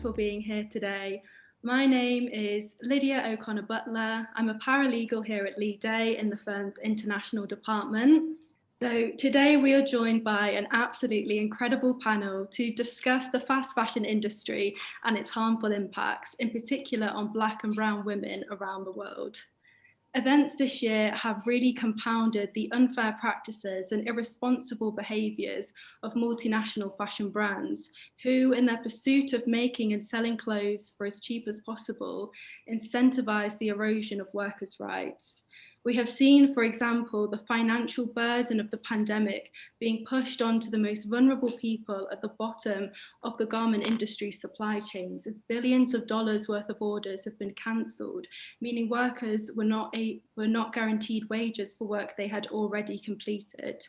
for being here today. My name is Lydia O'Connor-Butler. I'm a paralegal here at Leigh in the firm's international department. So today we are joined by an absolutely incredible panel to discuss the fast fashion industry and its harmful impacts, in particular on Black and brown women around the world. Events this year have really compounded the unfair practices and irresponsible behaviours of multinational fashion brands who, in their pursuit of making and selling clothes for as cheap as possible, incentivise the erosion of workers' rights. We have seen, for example, the financial burden of the pandemic being pushed onto the most vulnerable people at the bottom of the garment industry supply chains, as billions of dollars worth of orders have been cancelled, meaning workers were not guaranteed wages for work they had already completed.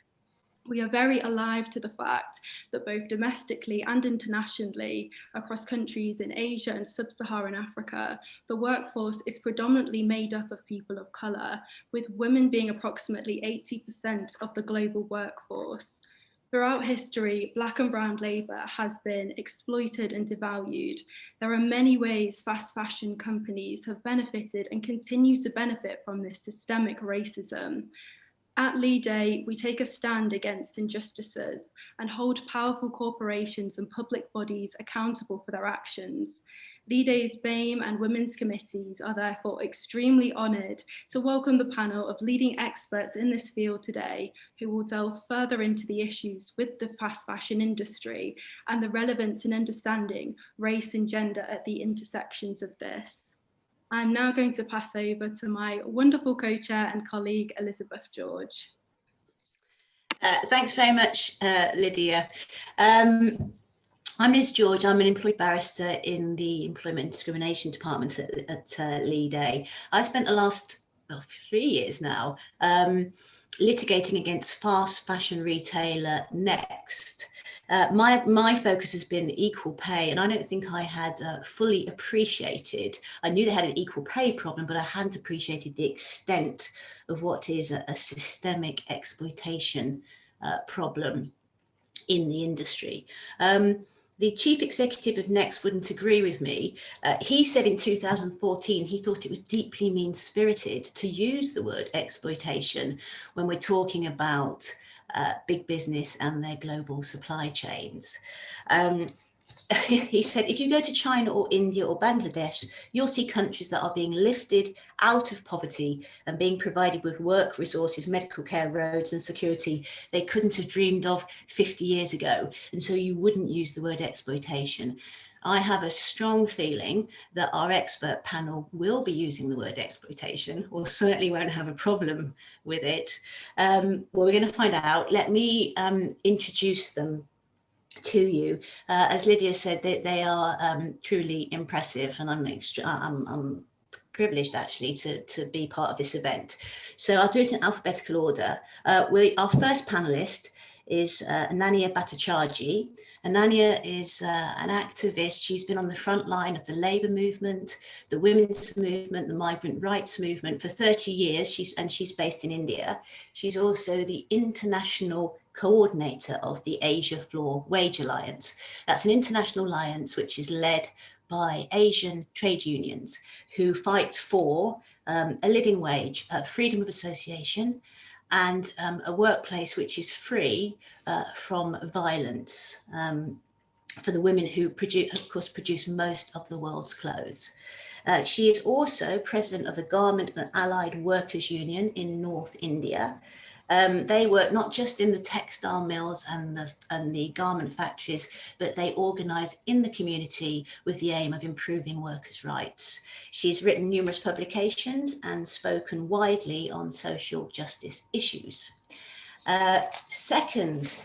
We are very alive to the fact that both domestically and internationally, across countries in Asia and sub-Saharan Africa, the workforce is predominantly made up of people of colour, with women being approximately 80% of the global workforce. Throughout history, Black and brown labour has been exploited and devalued. There are many ways fast fashion companies have benefited and continue to benefit from this systemic racism. At Leigh, we take a stand against injustices and hold powerful corporations and public bodies accountable for their actions. Leigh BAME and women's committees are therefore extremely honoured to welcome the panel of leading experts in this field today who will delve further into the issues with the fast fashion industry and the relevance in understanding race and gender at the intersections of this. I'm now going to pass over to my wonderful co-chair and colleague, Elizabeth George. Thanks very much, Lydia. I'm Liz George. I'm an employed barrister in the Employment Discrimination Department at Leigh. I've spent the last 3 years now litigating against fast fashion retailer Next. My focus has been equal pay, and I don't think I had fully appreciated. I knew they had an equal pay problem, but I hadn't appreciated the extent of what is a systemic exploitation problem in the industry. The chief executive of Next wouldn't agree with me. He said in 2014 he thought it was deeply mean-spirited to use the word exploitation when we're talking about big business and their global supply chains. He said, if you go to China or India or Bangladesh, you'll see countries that are being lifted out of poverty and being provided with work, resources, medical care, roads and security they couldn't have dreamed of 50 years ago. And so you wouldn't use the word exploitation. I have a strong feeling that our expert panel will be using the word exploitation, or certainly won't have a problem with it. Well, we're going to find out. Let me introduce them to you. As Lydia said, they are truly impressive, and I'm privileged actually to be part of this event. So I'll do it in alphabetical order. Our first panelist is Anannya Bhattacharjee. Anannya is an activist. She's been on the front line of the labour movement, the women's movement, the migrant rights movement for 30 years. She's based in India. She's also the international coordinator of the Asia Floor Wage Alliance. That's an international alliance which is led by Asian trade unions who fight for a living wage, freedom of association, and a workplace which is free from violence for the women who produce most of the world's clothes. She is also president of the Garment and Allied Workers Union in North India. They work not just in the textile mills and the garment factories, but they organise in the community with the aim of improving workers' rights. She's written numerous publications and spoken widely on social justice issues. Our second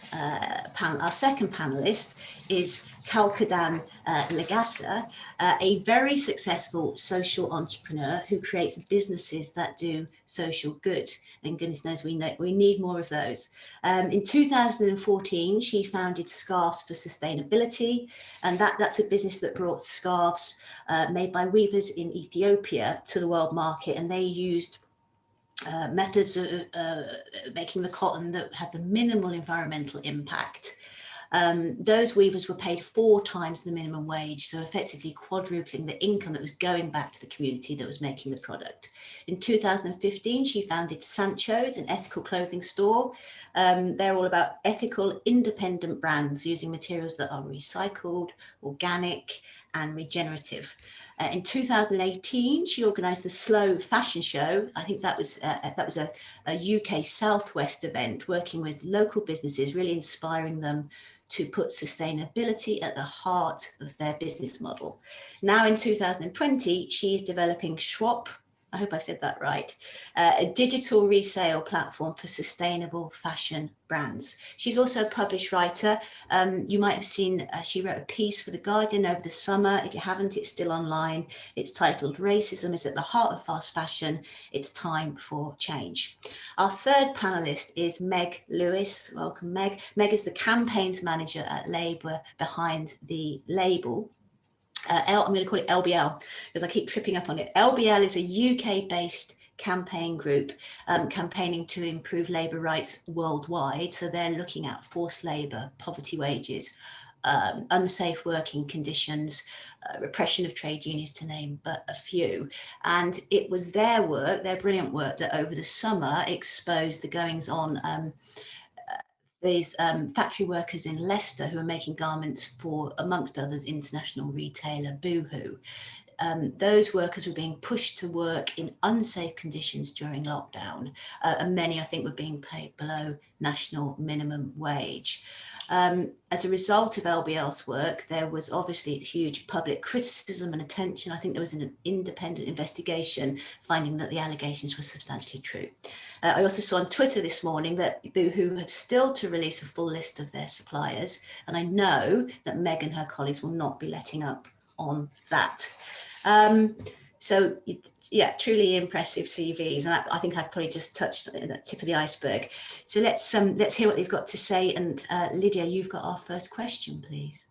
panelist is Kalkidan Legesse, a very successful social entrepreneur who creates businesses that do social good. And goodness knows we need more of those. In 2014, she founded Scarves for Sustainability, and that's a business that brought scarves made by weavers in Ethiopia to the world market, and they used methods of making the cotton that had the minimal environmental impact. those weavers were paid 4 times the minimum wage, so effectively quadrupling the income that was going back to the community that was making the product. In 2015, she founded Sancho's, an ethical clothing store. They're all about ethical, independent brands using materials that are recycled, organic, and regenerative. In 2018, she organised the Slow Fashion Show. I think that was a UK Southwest event, working with local businesses, really inspiring them to put sustainability at the heart of their business model. Now in 2020, she is developing Schwab, I hope I said that right, a digital resale platform for sustainable fashion brands. She's also a published writer. You might have seen, she wrote a piece for The Guardian over the summer. If you haven't, it's still online. It's titled "Racism is at the Heart of Fast Fashion. It's Time for Change." Our third panelist is Meg Lewis. Welcome, Meg. Meg is the campaigns manager at Labour behind the label. I'm going to call it LBL because I keep tripping up on it. LBL is a UK-based campaign group campaigning to improve labour rights worldwide. So they're looking at forced labour, poverty wages, unsafe working conditions, repression of trade unions, to name but a few. And it was their work, their brilliant work, that over the summer exposed the goings on these factory workers in Leicester who are making garments for, amongst others, international retailer Boohoo. Those workers were being pushed to work in unsafe conditions during lockdown, and many, I think, were being paid below national minimum wage. As a result of LBL's work, there was obviously huge public criticism and attention. I think there was an independent investigation finding that the allegations were substantially true. I also saw on Twitter this morning that Boohoo have still to release a full list of their suppliers, and I know that Meg and her colleagues will not be letting up on that. So yeah, truly impressive CVs, and I think I've probably just touched on the tip of the iceberg. So let's hear what they've got to say. And Lydia, you've got our first question, please.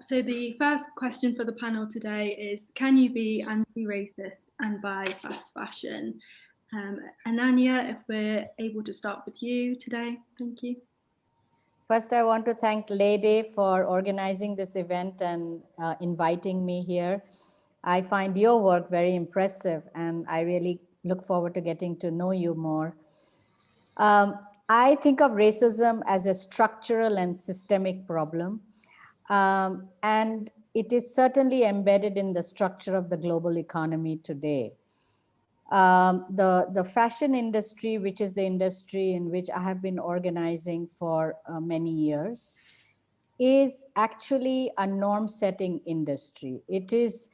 So the first question for the panel today is: can you be anti-racist and buy fast fashion? Anannya, if we're able to start with you today, thank you. First, I want to thank Leigh for organizing this event and inviting me here. I find your work very impressive, and I really look forward to getting to know you more. I think of racism as a structural and systemic problem, and it is certainly embedded in the structure of the global economy today. The fashion industry, which is the industry in which I have been organizing for many years, is actually a norm-setting industry. It is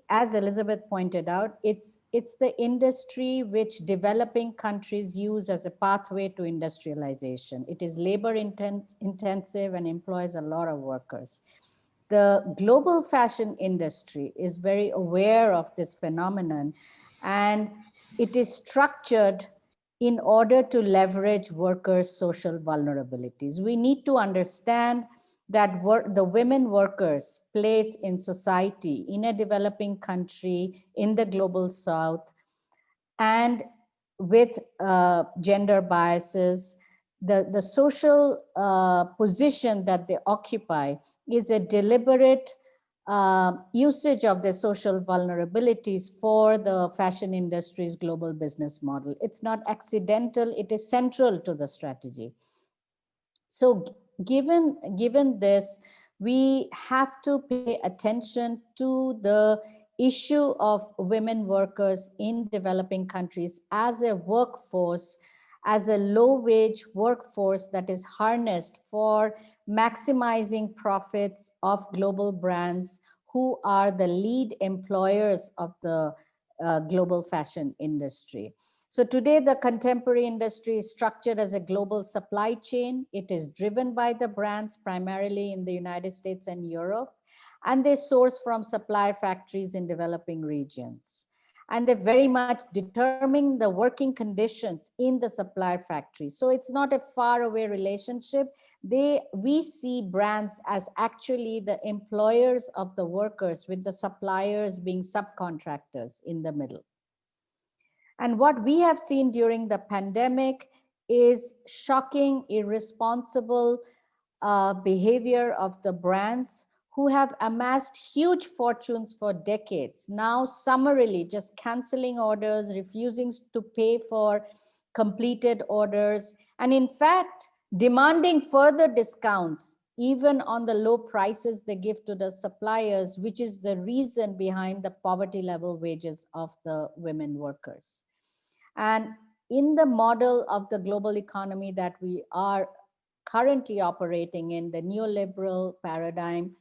as Elizabeth pointed out, it's the industry which developing countries use as a pathway to industrialization. It is labor intensive and employs a lot of workers. The global fashion industry is very aware of this phenomenon, and it is structured in order to leverage workers' social vulnerabilities. We need to understand that the women workers' place in society, in a developing country, in the global south, and with gender biases, the social position that they occupy is a deliberate usage of their social vulnerabilities for the fashion industry's global business model. It's not accidental, it is central to the strategy. So given this, we have to pay attention to the issue of women workers in developing countries as a workforce, as a low-wage workforce that is harnessed for maximizing profits of global brands who are the lead employers of the global fashion industry. So today, the contemporary industry is structured as a global supply chain. It is driven by the brands primarily in the United States and Europe, and they source from supplier factories in developing regions. And they very much determine the working conditions in the supplier factories. So it's not a far away relationship. We see brands as actually the employers of the workers, with the suppliers being subcontractors in the middle. And what we have seen during the pandemic is shocking, irresponsible behavior of the brands who have amassed huge fortunes for decades, now summarily just canceling orders, refusing to pay for completed orders, and in fact, demanding further discounts even on the low prices they give to the suppliers, which is the reason behind the poverty level wages of the women workers. And in the model of the global economy that we are currently operating in, the neoliberal paradigm,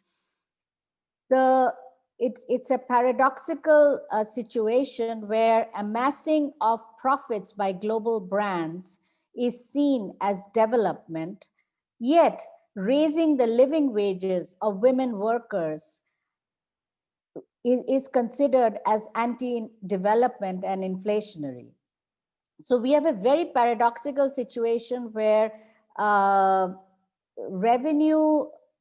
it's a paradoxical situation where amassing of profits by global brands is seen as development, yet raising the living wages of women workers is considered as anti-development and inflationary. So we have a very paradoxical situation where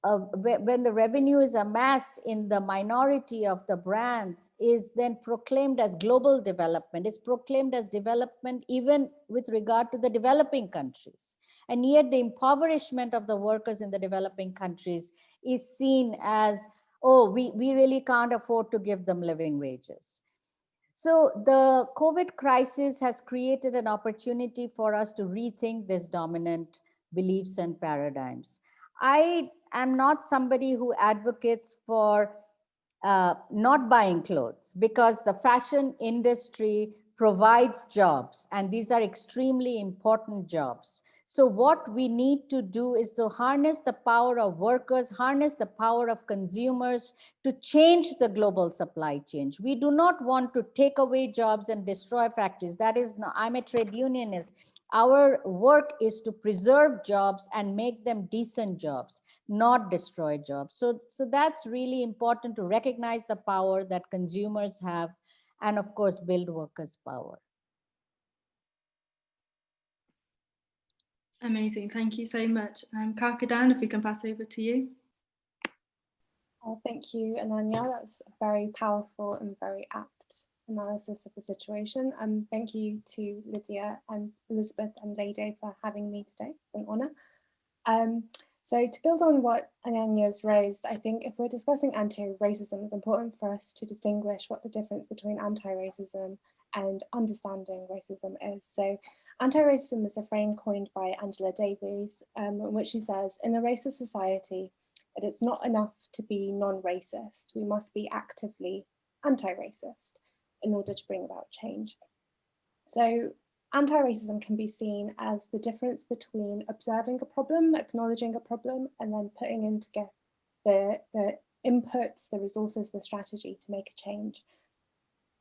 when the revenue is amassed in the minority of the brands is then proclaimed as global development, is proclaimed as development even with regard to the developing countries. And yet the impoverishment of the workers in the developing countries is seen as, oh, we really can't afford to give them living wages. So the COVID crisis has created an opportunity for us to rethink these dominant beliefs and paradigms. I am not somebody who advocates for not buying clothes, because the fashion industry provides jobs, and these are extremely important jobs. So what we need to do is to harness the power of workers, harness the power of consumers to change the global supply chain. We do not want to take away jobs and destroy factories. That is, I'm a trade unionist. Our work is to preserve jobs and make them decent jobs, not destroy jobs. So that's really important, to recognize the power that consumers have and of course build workers' power. Amazing, thank you so much. Kalkidan, if we can pass over to you. Thank you, Ananya. That's a very powerful and very apt analysis of the situation. And thank you to Lydia and Elizabeth and Leigh for having me today. It's an honour. So to build on what Ananya's raised, I think if we're discussing anti-racism, it's important for us to distinguish what the difference between anti-racism and understanding racism is. So anti-racism is a frame coined by Angela Davies, in which she says, in a racist society, that it's not enough to be non-racist, we must be actively anti-racist in order to bring about change. So anti-racism can be seen as the difference between observing a problem, acknowledging a problem, and then putting in together the inputs, the resources, the strategy to make a change.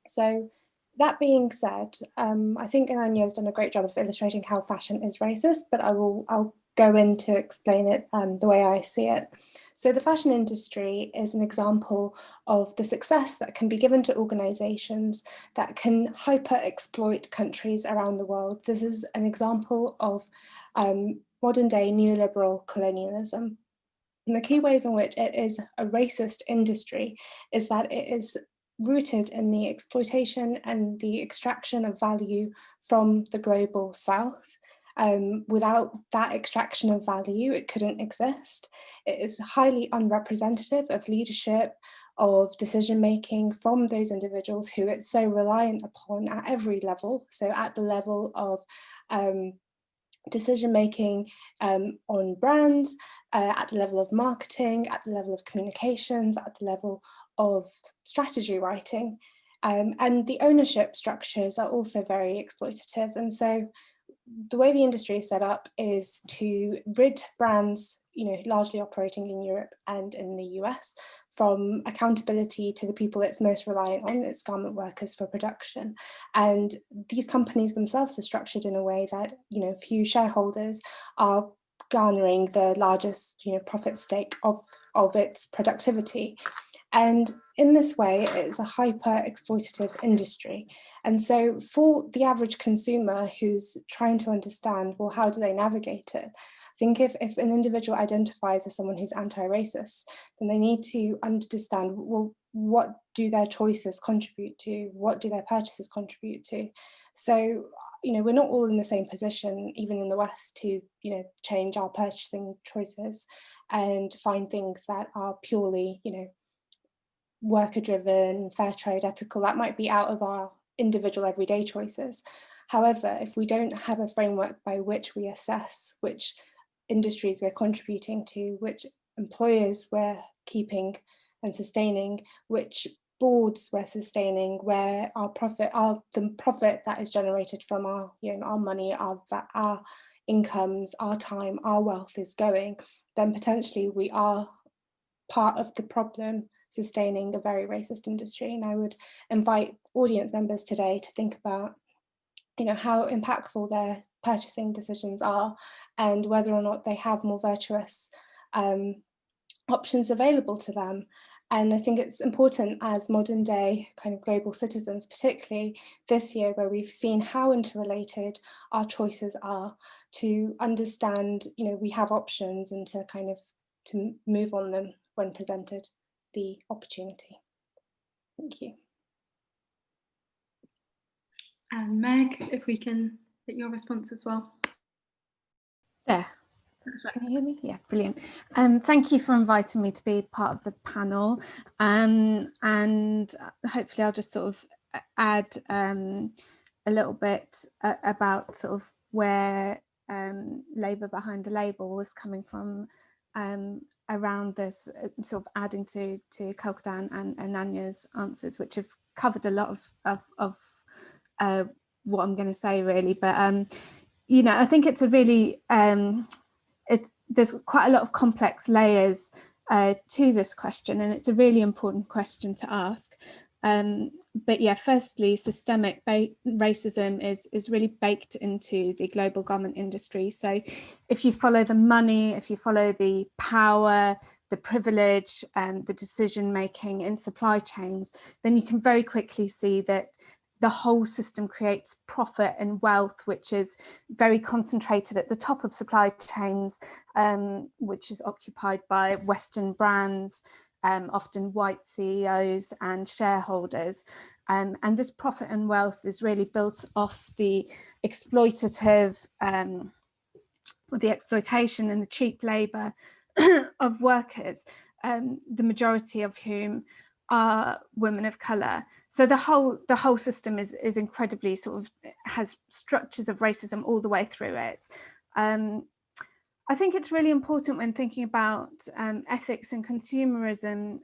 So that being said, I think Ananya has done a great job of illustrating how fashion is racist, but I'll go in to explain it the way I see it. So the fashion industry is an example of the success that can be given to organizations that can hyper-exploit countries around the world. This is an example of modern day neoliberal colonialism. And the key ways in which it is a racist industry is that it is rooted in the exploitation and the extraction of value from the global south. Without that extraction of value, it couldn't exist. It is highly unrepresentative of leadership, of decision-making from those individuals who it's so reliant upon at every level. So at the level of decision-making on brands, at the level of marketing, at the level of communications, at the level of strategy writing. And the ownership structures are also very exploitative. And so the way the industry is set up is to rid brands, largely operating in Europe and in the US, from accountability to the people it's most reliant on, its garment workers, for production. And these companies themselves are structured in a way that, few shareholders are garnering the largest, profit stake of its productivity. And in this way, it's a hyper-exploitative industry. And so for the average consumer who's trying to understand, well, how do they navigate it? I think if an individual identifies as someone who's anti-racist, then they need to understand, well, what do their choices contribute to? What do their purchases contribute to? So, we're not all in the same position, even in the West, to, change our purchasing choices and find things that are purely, worker driven, fair trade, ethical. That might be out of our individual everyday choices. However, if we don't have a framework by which we assess which industries we're contributing to, which employers we're keeping and sustaining, which boards we're sustaining, where the profit that is generated from our money, our incomes, our time, our wealth is going, then potentially we are part of the problem sustaining a very racist industry. And I would invite audience members today to think about, how impactful their purchasing decisions are and whether or not they have more virtuous options available to them. And I think it's important as modern day kind of global citizens, particularly this year where we've seen how interrelated our choices are, to understand, we have options and to move on them when presented the opportunity. Thank you. And Meg, if we can get your response as well. There. Can you hear me? Yeah, brilliant. Thank you for inviting me to be part of the panel. And hopefully I'll just sort of add a little bit about sort of where Labour Behind the Label was coming from around this, sort of adding to Kalkidan and Ananya's answers, which have covered a lot of what I'm going to say, really. But I think it's a really there's quite a lot of complex layers to this question, and it's a really important question to ask. But yeah, firstly, systemic racism is really baked into the global garment industry. So if you follow the money, if you follow the power, the privilege and the decision making in supply chains, then you can very quickly see that the whole system creates profit and wealth, which is very concentrated at the top of supply chains, which is occupied by Western brands, often white CEOs and shareholders. And this profit and wealth is really built off the exploitative, or the exploitation and the cheap labour of workers, the majority of whom are women of colour. So the whole system is incredibly has structures of racism all the way through it. I think it's really important when thinking about ethics and consumerism,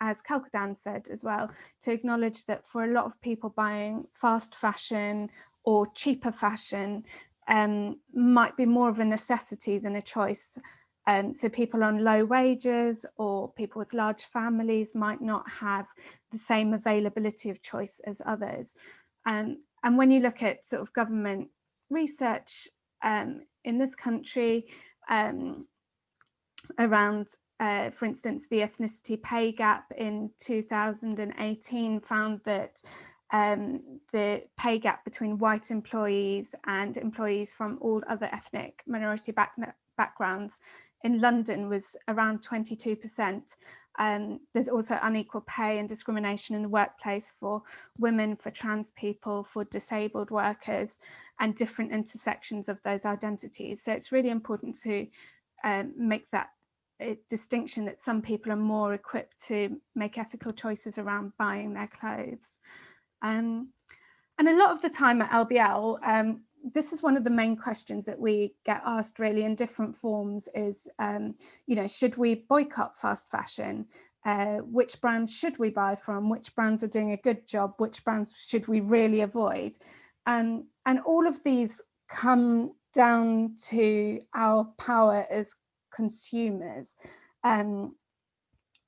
as Kalkidan said as well, to acknowledge that for a lot of people buying fast fashion or cheaper fashion might be more of a necessity than a choice. So people on low wages or people with large families might not have the same availability of choice as others. And when you look at sort of government research in this country around, for instance, the ethnicity pay gap in 2018 found that the pay gap between white employees and employees from all other ethnic minority backgrounds in London was around 22%. There's also unequal pay and discrimination in the workplace for women, for trans people, for disabled workers, and different intersections of those identities. So it's really important to make that distinction that some people are more equipped to make ethical choices around buying their clothes. And a lot of the time at LBL, this is one of the main questions that we get asked really in different forms is, should we boycott fast fashion? Which brands should we buy from? Which brands are doing a good job? Which brands should we really avoid? And all of these come down to our power as consumers.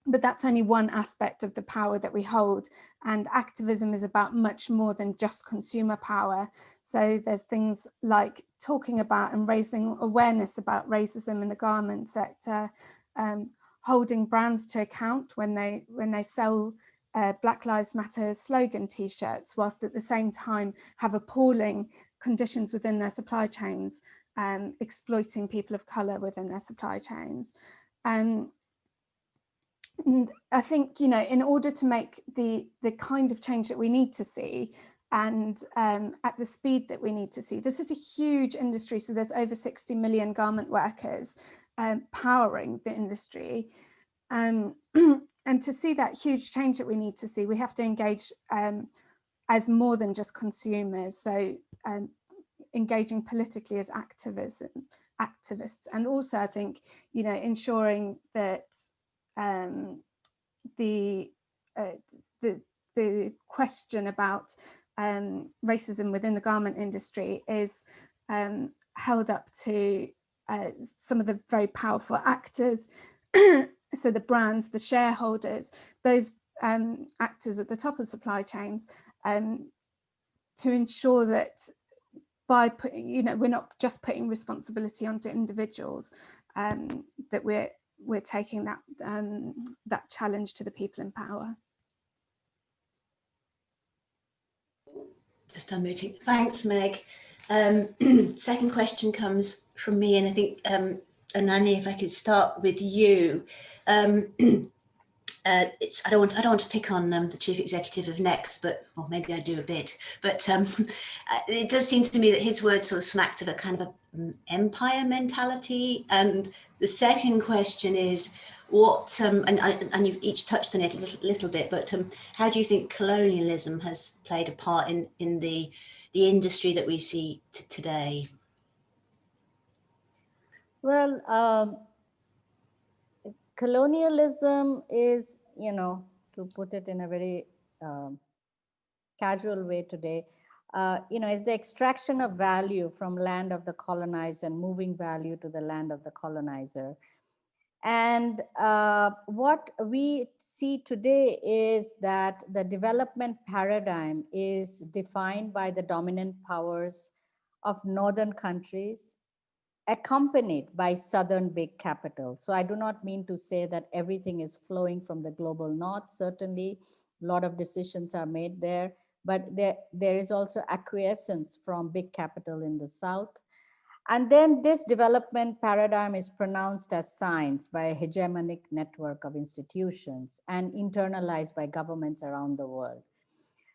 But that's only one aspect of the power that we hold, and activism is about much more than just consumer power. So there's things like talking about and raising awareness about racism in the garment sector, holding brands to account when they sell Black Lives Matter slogan t-shirts, whilst at the same time have appalling conditions within their supply chains, exploiting people of colour within their supply chains. And I think, in order to make the kind of change that we need to see, and at the speed that we need to see. This is a huge industry, so there's over 60 million garment workers powering the industry. And to see that huge change that we need to see, we have to engage as more than just consumers, so engaging politically as activists, and also I think, you know, ensuring that the question about racism within the garment industry is held up to some of the very powerful actors, so the brands, the shareholders, those actors at the top of supply chains, to ensure that by putting, you know, we're not just putting responsibility onto individuals, that we're taking that that challenge to the people in power. Just unmuting. Thanks, Meg. Second question comes from me, and I think Anannya, if I could start with you. I don't want to pick on the chief executive of Next, but well, maybe I do a bit. But it does seem to me that his words sort of smacked of a kind of an empire mentality. And the second question is, what and you've each touched on it a little bit, but how do you think colonialism has played a part in the industry that we see today? Well, colonialism is, you know, to put it in a very casual way today, you know, is the extraction of value from land of the colonized and moving value to the land of the colonizer. And what we see today is that the development paradigm is defined by the dominant powers of northern countries, accompanied by southern big capital. So I do not mean to say that everything is flowing from the global north. Certainly, a lot of decisions are made there, but there is also acquiescence from big capital in the south. And then this development paradigm is pronounced as science by a hegemonic network of institutions and internalized by governments around the world.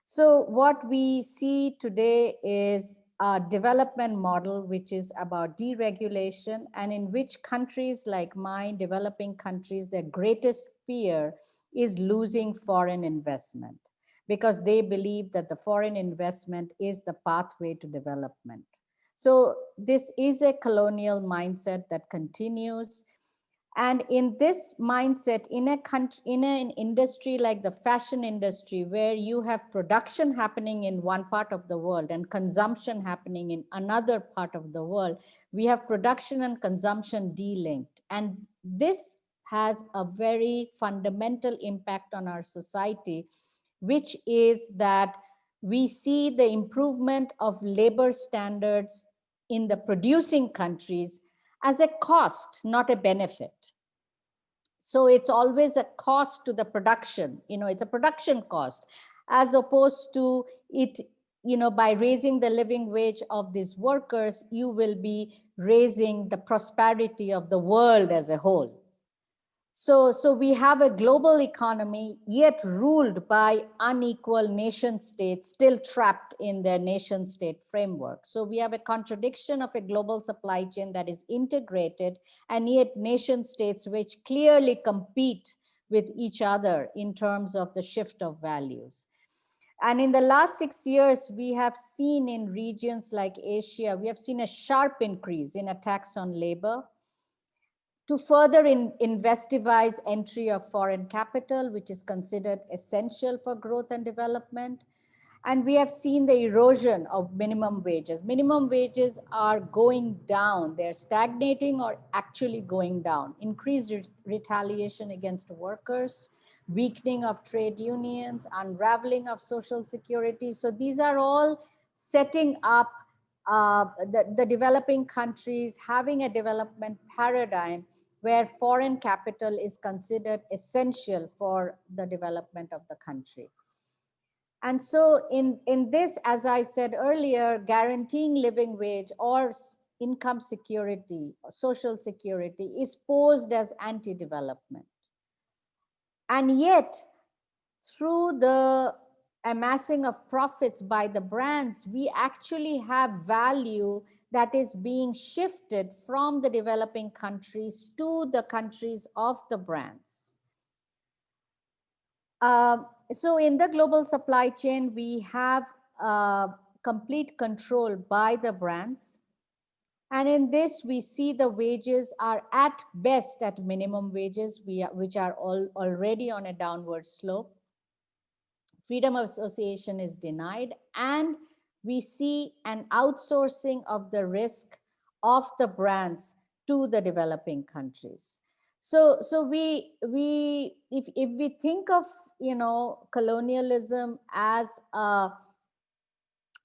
So what we see today is a development model which is about deregulation, and in which countries like mine, developing countries, their greatest fear is losing foreign investment, because they believe that the foreign investment is the pathway to development. So this is a colonial mindset that continues. And in this mindset, in an industry like the fashion industry, where you have production happening in one part of the world and consumption happening in another part of the world, we have production and consumption delinked. And this has a very fundamental impact on our society, which is that we see the improvement of labor standards in the producing countries as a cost, not a benefit. So it's always a cost to the production, you know, it's a production cost, as opposed to it, you know, by raising the living wage of these workers, you will be raising the prosperity of the world as a whole. So we have a global economy, yet ruled by unequal nation states, still trapped in their nation state framework. So we have a contradiction of a global supply chain that is integrated, and yet nation states which clearly compete with each other in terms of the shift of values. And in the last 6 years, we have seen in regions like Asia, we have seen a sharp increase in attacks on labor, to further incentivize entry of foreign capital, which is considered essential for growth and development. And we have seen the erosion of minimum wages. Minimum wages are going down. They're stagnating or actually going down. Increased retaliation against workers, weakening of trade unions, unraveling of social security. So these are all setting up the developing countries having a development paradigm where foreign capital is considered essential for the development of the country. And so in this, as I said earlier, guaranteeing living wage or income security, or social security is posed as anti-development. And yet, through the amassing of profits by the brands, we actually have value that is being shifted from the developing countries to the countries of the brands. So in the global supply chain, we have complete control by the brands. And in this, we see the wages are at best at minimum wages, which are already on a downward slope. Freedom of association is denied, and we see an outsourcing of the risk of the brands to the developing countries. So if we think of, you know, colonialism as a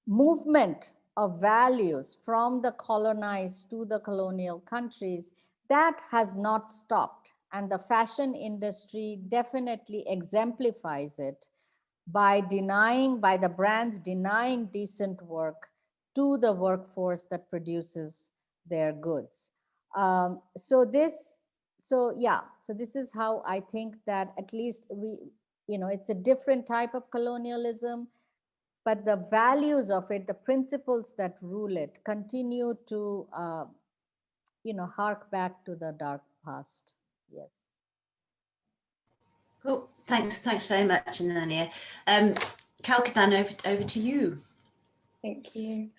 movement of values from the colonized to the colonial countries, that has not stopped, and the fashion industry definitely exemplifies it by the brands denying decent work to the workforce that produces their goods. So this is how I think that at least it's a different type of colonialism, but the values of it, the principles that rule it, continue to hark back to the dark past. Yes. Cool. Thanks very much, Anannya. Kalkidan, over to you. Thank you.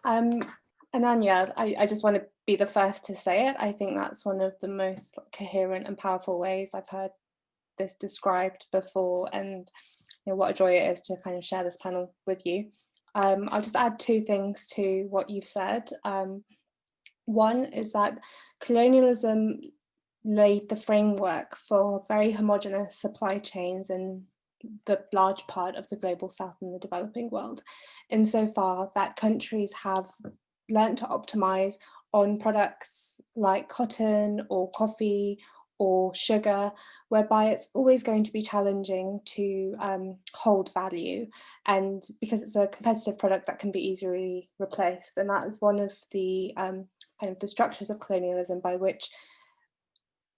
Anannya, I just want to be the first to say it. I think that's one of the most coherent and powerful ways I've heard this described before, and what a joy it is to kind of share this panel with you. I'll just add two things to what you've said. One is that colonialism laid the framework for very homogenous supply chains in the large part of the global south and the developing world, insofar that countries have learnt to optimize on products like cotton or coffee or sugar, whereby it's always going to be challenging to hold value, and because it's a competitive product that can be easily replaced. And that is one of the kind of the structures of colonialism by which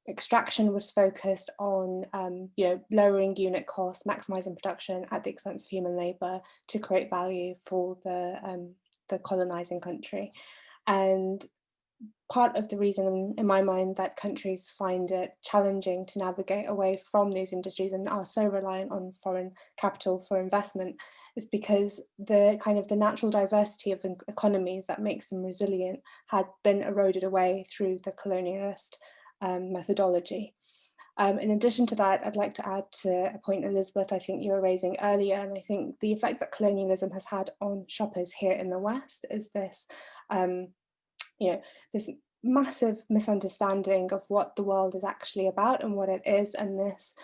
extraction was focused on lowering unit costs, maximizing production at the expense of human labor to create value for the colonizing country. And part of the reason in my mind that countries find it challenging to navigate away from these industries and are so reliant on foreign capital for investment is because the natural diversity of economies that makes them resilient had been eroded away through the colonialist methodology. In addition to that, I'd like to add to a point, Elizabeth, I think you were raising earlier, and I think the effect that colonialism has had on shoppers here in the West is this, this massive misunderstanding of what the world is actually about and what it is, and this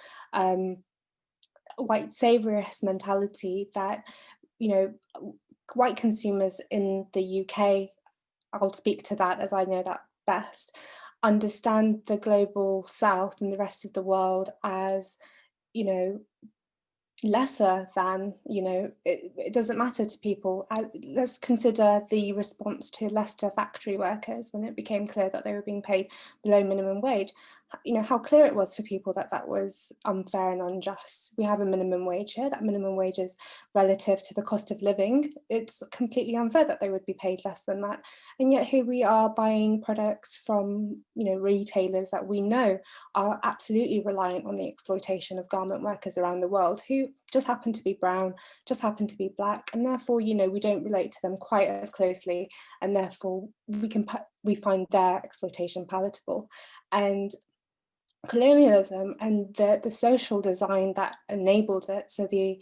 white saviorist mentality that, white consumers in the UK, I'll speak to that as I know that best, understand the global south and the rest of the world as, lesser than, it doesn't matter to people. Let's consider the response to Leicester factory workers when it became clear that they were being paid below minimum wage. How clear it was for people that that was unfair and unjust. We have a minimum wage here. That minimum wage is relative to the cost of living. It's completely unfair that they would be paid less than that. And yet here we are buying products from, retailers that we know are absolutely reliant on the exploitation of garment workers around the world, who just happen to be brown, just happen to be black, and therefore, we don't relate to them quite as closely, and therefore we find their exploitation palatable. And colonialism and the social design that enabled it, so the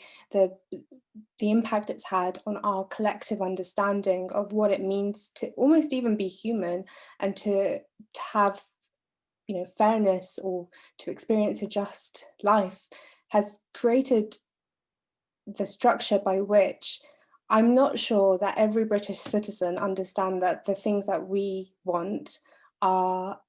impact it's had on our collective understanding of what it means to almost even be human and to have fairness or to experience a just life, has created the structure by which I'm not sure that every British citizen understand that the things that we want are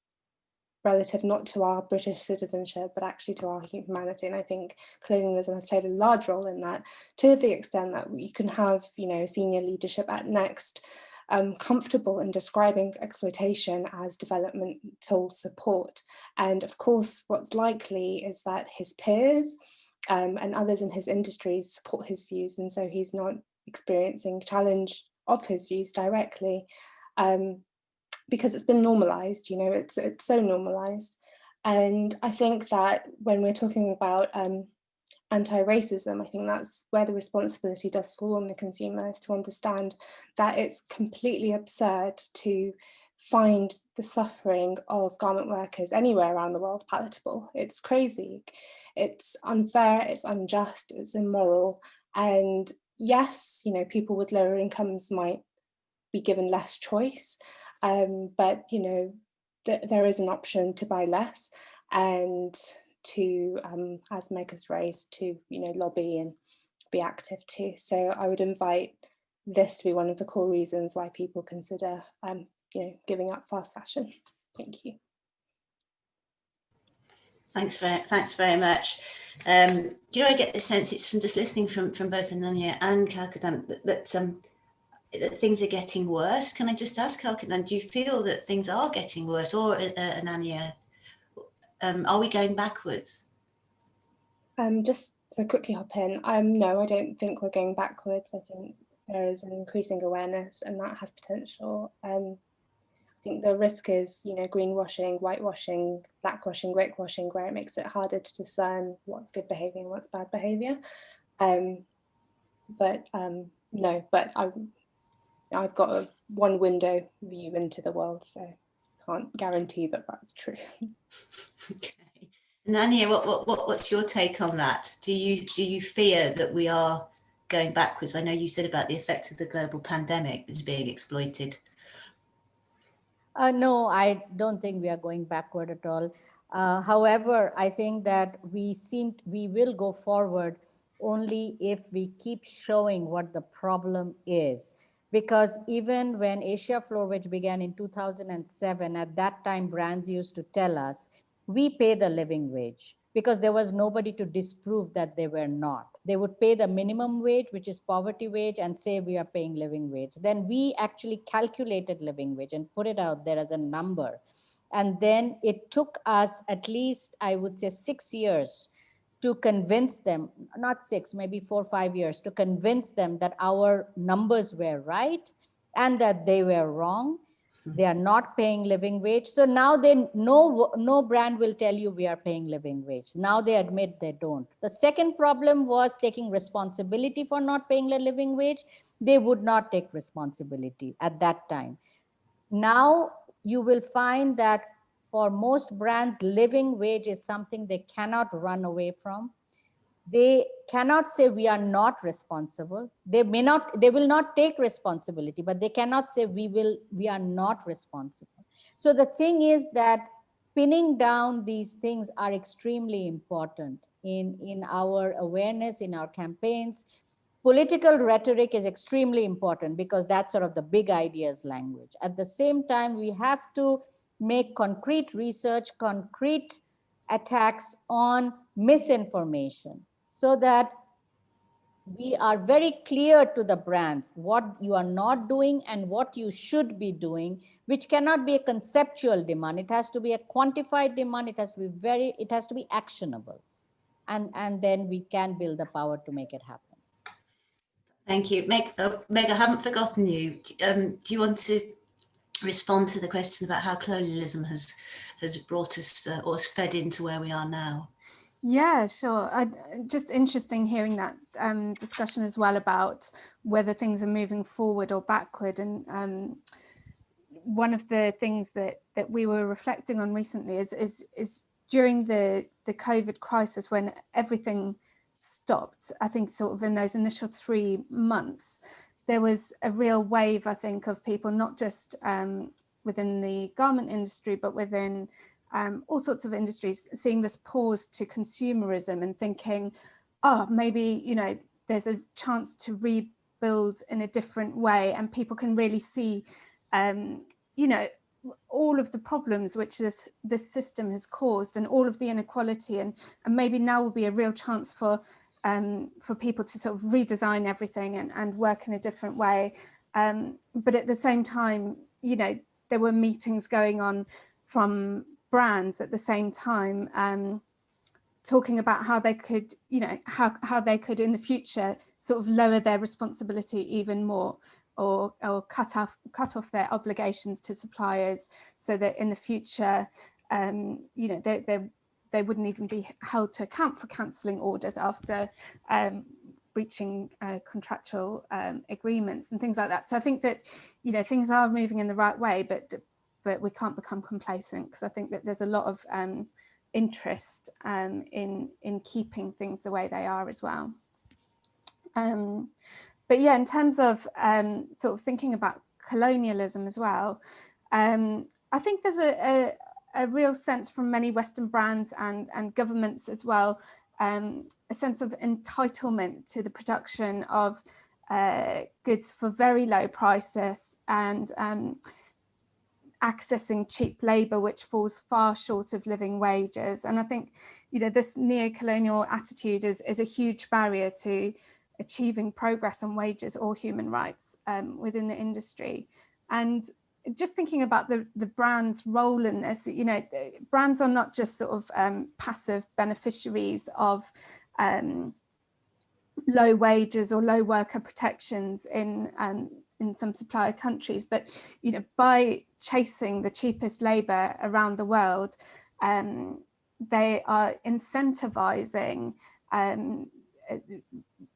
relative not to our British citizenship, but actually to our humanity. And I think colonialism has played a large role in that, to the extent that you can have, senior leadership at Next comfortable in describing exploitation as developmental support. And of course, what's likely is that his peers and others in his industry support his views, and so he's not experiencing challenge of his views directly, because it's been normalized, you know, it's so normalized. And I think that when we're talking about anti-racism, I think that's where the responsibility does fall on the consumer, is to understand that it's completely absurd to find the suffering of garment workers anywhere around the world palatable. It's crazy, it's unfair, it's unjust, it's immoral. And yes, you know, people with lower incomes might be given less choice, but you know, there is an option to buy less, and to, as Meg has raised, to, you know, lobby and be active too. So I would invite this to be one of the core reasons why people consider, you know, giving up fast fashion. Thank you. Thanks very much. You know, I get the sense, it's from just listening from both Anannya and Kalkidan, that things are getting worse. Can I just ask Kalkidan, do you feel that things are getting worse, or Anannya, are we going backwards? Just to quickly hop in, no, I don't think we're going backwards. I think there is an increasing awareness, and that has potential. I think the risk is, you know, greenwashing, whitewashing, blackwashing, grey-washing, where it makes it harder to discern what's good behaviour and what's bad behaviour. No, but I've got a one window view into the world, so can't guarantee that that's true. Okay. Nanya, what's your take on that? Do you fear that we are going backwards? I know you said about the effect of the global pandemic is being exploited. No, I don't think we are going backward at all. However, I think that we will go forward only if we keep showing what the problem is. Because even when Asia Floor, which began in 2007, at that time, brands used to tell us, we pay the living wage, because there was nobody to disprove that they were not. They would pay the minimum wage, which is poverty wage, and say we are paying living wage. Then we actually calculated living wage and put it out there as a number. And then it took us at least, I would say, 6 years to convince them, not 6, maybe 4 or 5 years, to convince them that our numbers were right and that they were wrong. They are not paying living wage. So now no brand will tell you we are paying living wage. Now they admit they don't. The second problem was taking responsibility for not paying the living wage. They would not take responsibility at that time. Now you will find that for most brands, living wage is something they cannot run away from. They cannot say we are not responsible. They will not take responsibility, but they cannot say we are not responsible. So the thing is that pinning down these things are extremely important in our awareness, in our campaigns. Political rhetoric is extremely important because that's sort of the big ideas language. At the same time, we have to make concrete research, concrete attacks on misinformation, so that we are very clear to the brands what you are not doing and what you should be doing, which cannot be a conceptual demand. It has to be a quantified demand. It has to be actionable. And then we can build the power to make it happen. Thank you. Meg, I haven't forgotten you. Do you want to respond to the question about how colonialism has brought us or has fed into where we are now? Yeah, sure. Just interesting hearing that discussion as well about whether things are moving forward or backward. And one of the things that we were reflecting on recently is during the COVID crisis, when everything stopped, I think sort of in those initial 3 months, there was a real wave, I think, of people, not just within the garment industry, but within all sorts of industries, seeing this pause to consumerism and thinking, oh, maybe, you know, there's a chance to rebuild in a different way, and people can really see, you know, all of the problems which this system has caused and all of the inequality, and maybe now will be a real chance for people to sort of redesign everything and work in a different way. But at the same time, you know, there were meetings going on from brands at the same time, talking about how they could, how they could in the future sort of lower their responsibility even more, or cut off their obligations to suppliers, so that in the future, they wouldn't even be held to account for cancelling orders after breaching contractual agreements and things like that. So I think that, things are moving in the right way, but we can't become complacent, because I think that there's a lot of interest in keeping things the way they are as well. But yeah, in terms of sort of thinking about colonialism as well, I think there's a real sense from many Western brands and governments as well, a sense of entitlement to the production of goods for very low prices, and accessing cheap labour, which falls far short of living wages. And I think, this neo-colonial attitude is a huge barrier to achieving progress on wages or human rights within the industry. And just thinking about the brand's role in this, brands are not just sort of passive beneficiaries of low wages or low worker protections in some supplier countries, but by chasing the cheapest labour around the world, they are incentivizing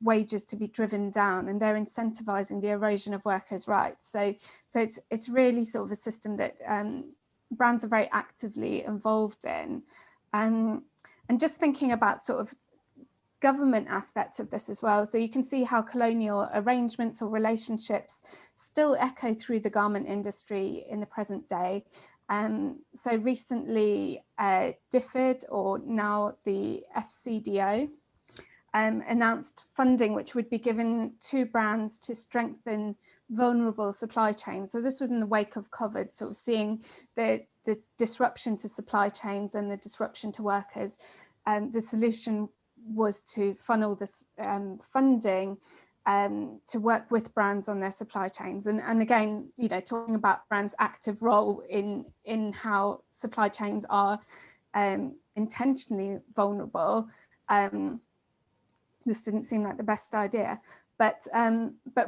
wages to be driven down, and they're incentivizing the erosion of workers' rights. So it's really sort of a system that brands are very actively involved in, and just thinking about sort of government aspects of this as well. So you can see how colonial arrangements or relationships still echo through the garment industry in the present day. So recently DFID, or now the FCDO, announced funding which would be given to brands to strengthen vulnerable supply chains. So this was in the wake of COVID, sort of seeing the disruption to supply chains and the disruption to workers. And the solution was to funnel this funding to work with brands on their supply chains. And again, talking about brands' active role in how supply chains are intentionally vulnerable. This didn't seem like the best idea, but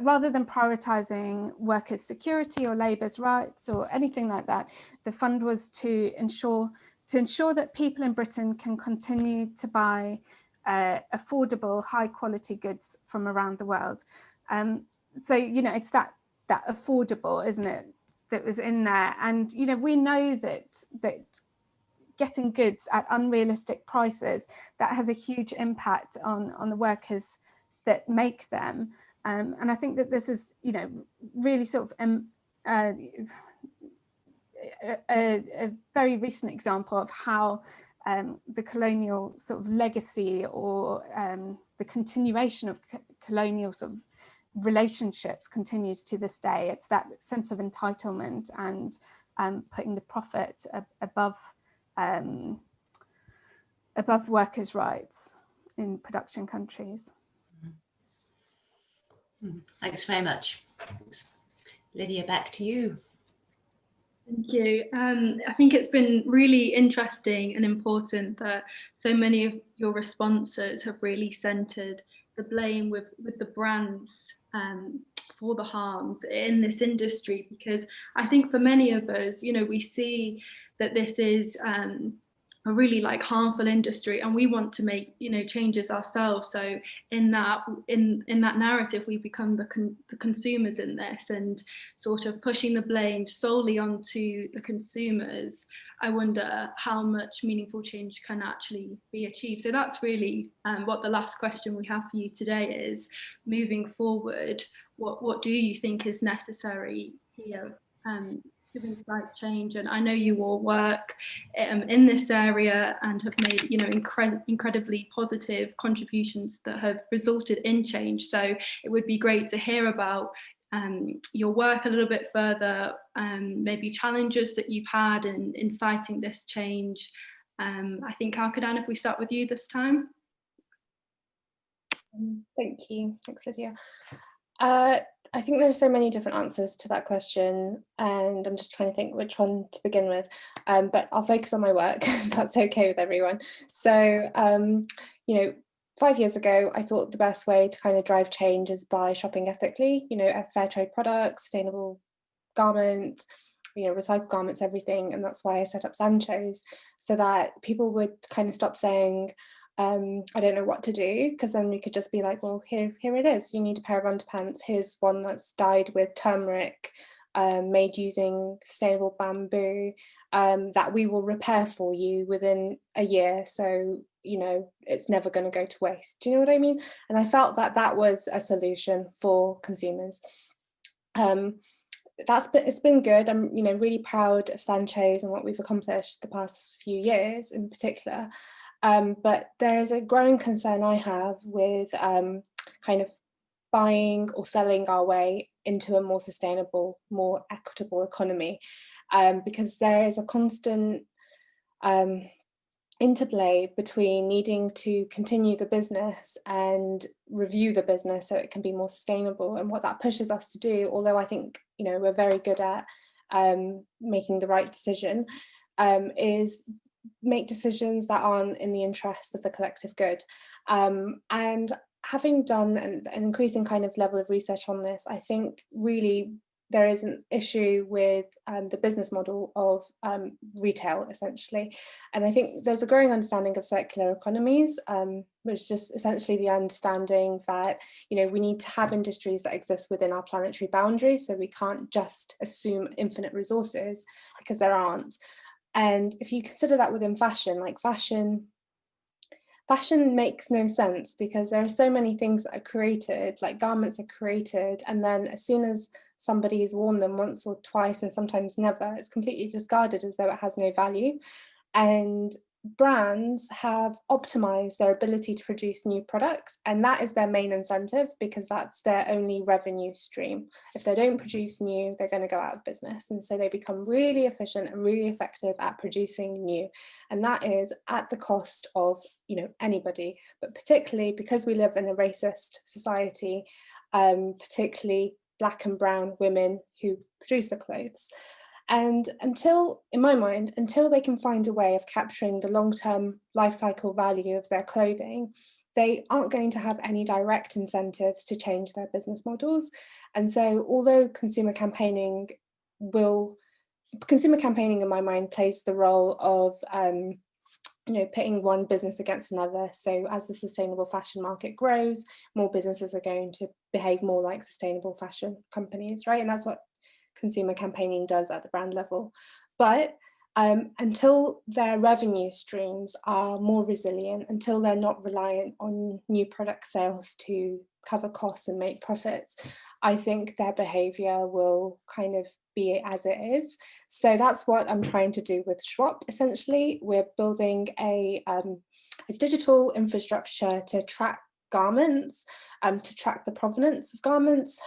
rather than prioritising workers' security or labour's rights or anything like that, the fund was to ensure that people in Britain can continue to buy affordable, high-quality goods from around the world. So it's that affordable, isn't it, that was in there, and we know that getting goods at unrealistic prices, that has a huge impact on the workers that make them. And I think that this is, really sort of a very recent example of how the colonial sort of legacy, or the continuation of colonial sort of relationships continues to this day. It's that sense of entitlement and putting the profit above workers' rights in production countries. Thanks very much. Thanks. Lydia, back to you. Thank you. I think it's been really interesting and important that so many of your responses have really centred the blame with the brands for the harms in this industry, because I think for many of us, we see that this is a really harmful industry, and we want to make changes ourselves. So in that narrative, we become the consumers in this, and sort of pushing the blame solely onto the consumers. I wonder how much meaningful change can actually be achieved. So that's really what the last question we have for you today is. Moving forward, what do you think is necessary here to incite change? And I know you all work in this area and have made incredibly positive contributions that have resulted in change. So it would be great to hear about your work a little bit further, maybe challenges that you've had in inciting this change. I think Kalkidan, if we start with you this time. Thank you. Thanks, Lydia. I think there are so many different answers to that question, and I'm just trying to think which one to begin with. But I'll focus on my work, if that's okay with everyone. So, you know, 5 years ago, I thought the best way to kind of drive change is by shopping ethically, you know, fair trade products, sustainable garments, you know, recycled garments, everything. And that's why I set up Sancho's, so that people would kind of stop saying, I don't know what to do, because then we could just be like, well, here it is. You need a pair of underpants. Here's one that's dyed with turmeric, made using sustainable bamboo, that we will repair for you within a year. So, you know, it's never going to go to waste. Do you know what I mean? And I felt that that was a solution for consumers. It's been good. I'm, you know, really proud of Sancho's and what we've accomplished the past few years in particular. But there is a growing concern I have with kind of buying or selling our way into a more sustainable, more equitable economy, because there is a constant interplay between needing to continue the business and review the business so it can be more sustainable. And what that pushes us to do, although I think, you know, we're very good at making the right decision, is make decisions that aren't in the interest of the collective good. And having done an increasing kind of level of research on this, I think really there is an issue with the business model of retail, essentially. And I think there's a growing understanding of circular economies, which is just essentially the understanding that, you know, we need to have industries that exist within our planetary boundaries. So we can't just assume infinite resources, because there aren't. And if you consider that within fashion, like fashion makes no sense, because there are so many things that are created, like garments are created, and then as soon as somebody has worn them once or twice and sometimes never, it's completely discarded as though it has no value. And brands have optimized their ability to produce new products, and that is their main incentive, because that's their only revenue stream. If they don't produce new, they're going to go out of business. And so they become really efficient and really effective at producing new, and that is at the cost of, you know, anybody, but particularly because we live in a racist society, particularly Black and brown women who produce the clothes. And until, in my mind, until they can find a way of capturing the long-term life cycle value of their clothing, they aren't going to have any direct incentives to change their business models. And so although consumer campaigning in my mind plays the role of you know, pitting one business against another. So as the sustainable fashion market grows, more businesses are going to behave more like sustainable fashion companies, right? And that's what consumer campaigning does at the brand level. But until their revenue streams are more resilient, until they're not reliant on new product sales to cover costs and make profits, I think their behavior will kind of be as it is. So that's what I'm trying to do with Schwab. Essentially, we're building a digital infrastructure to track garments, to track the provenance of garments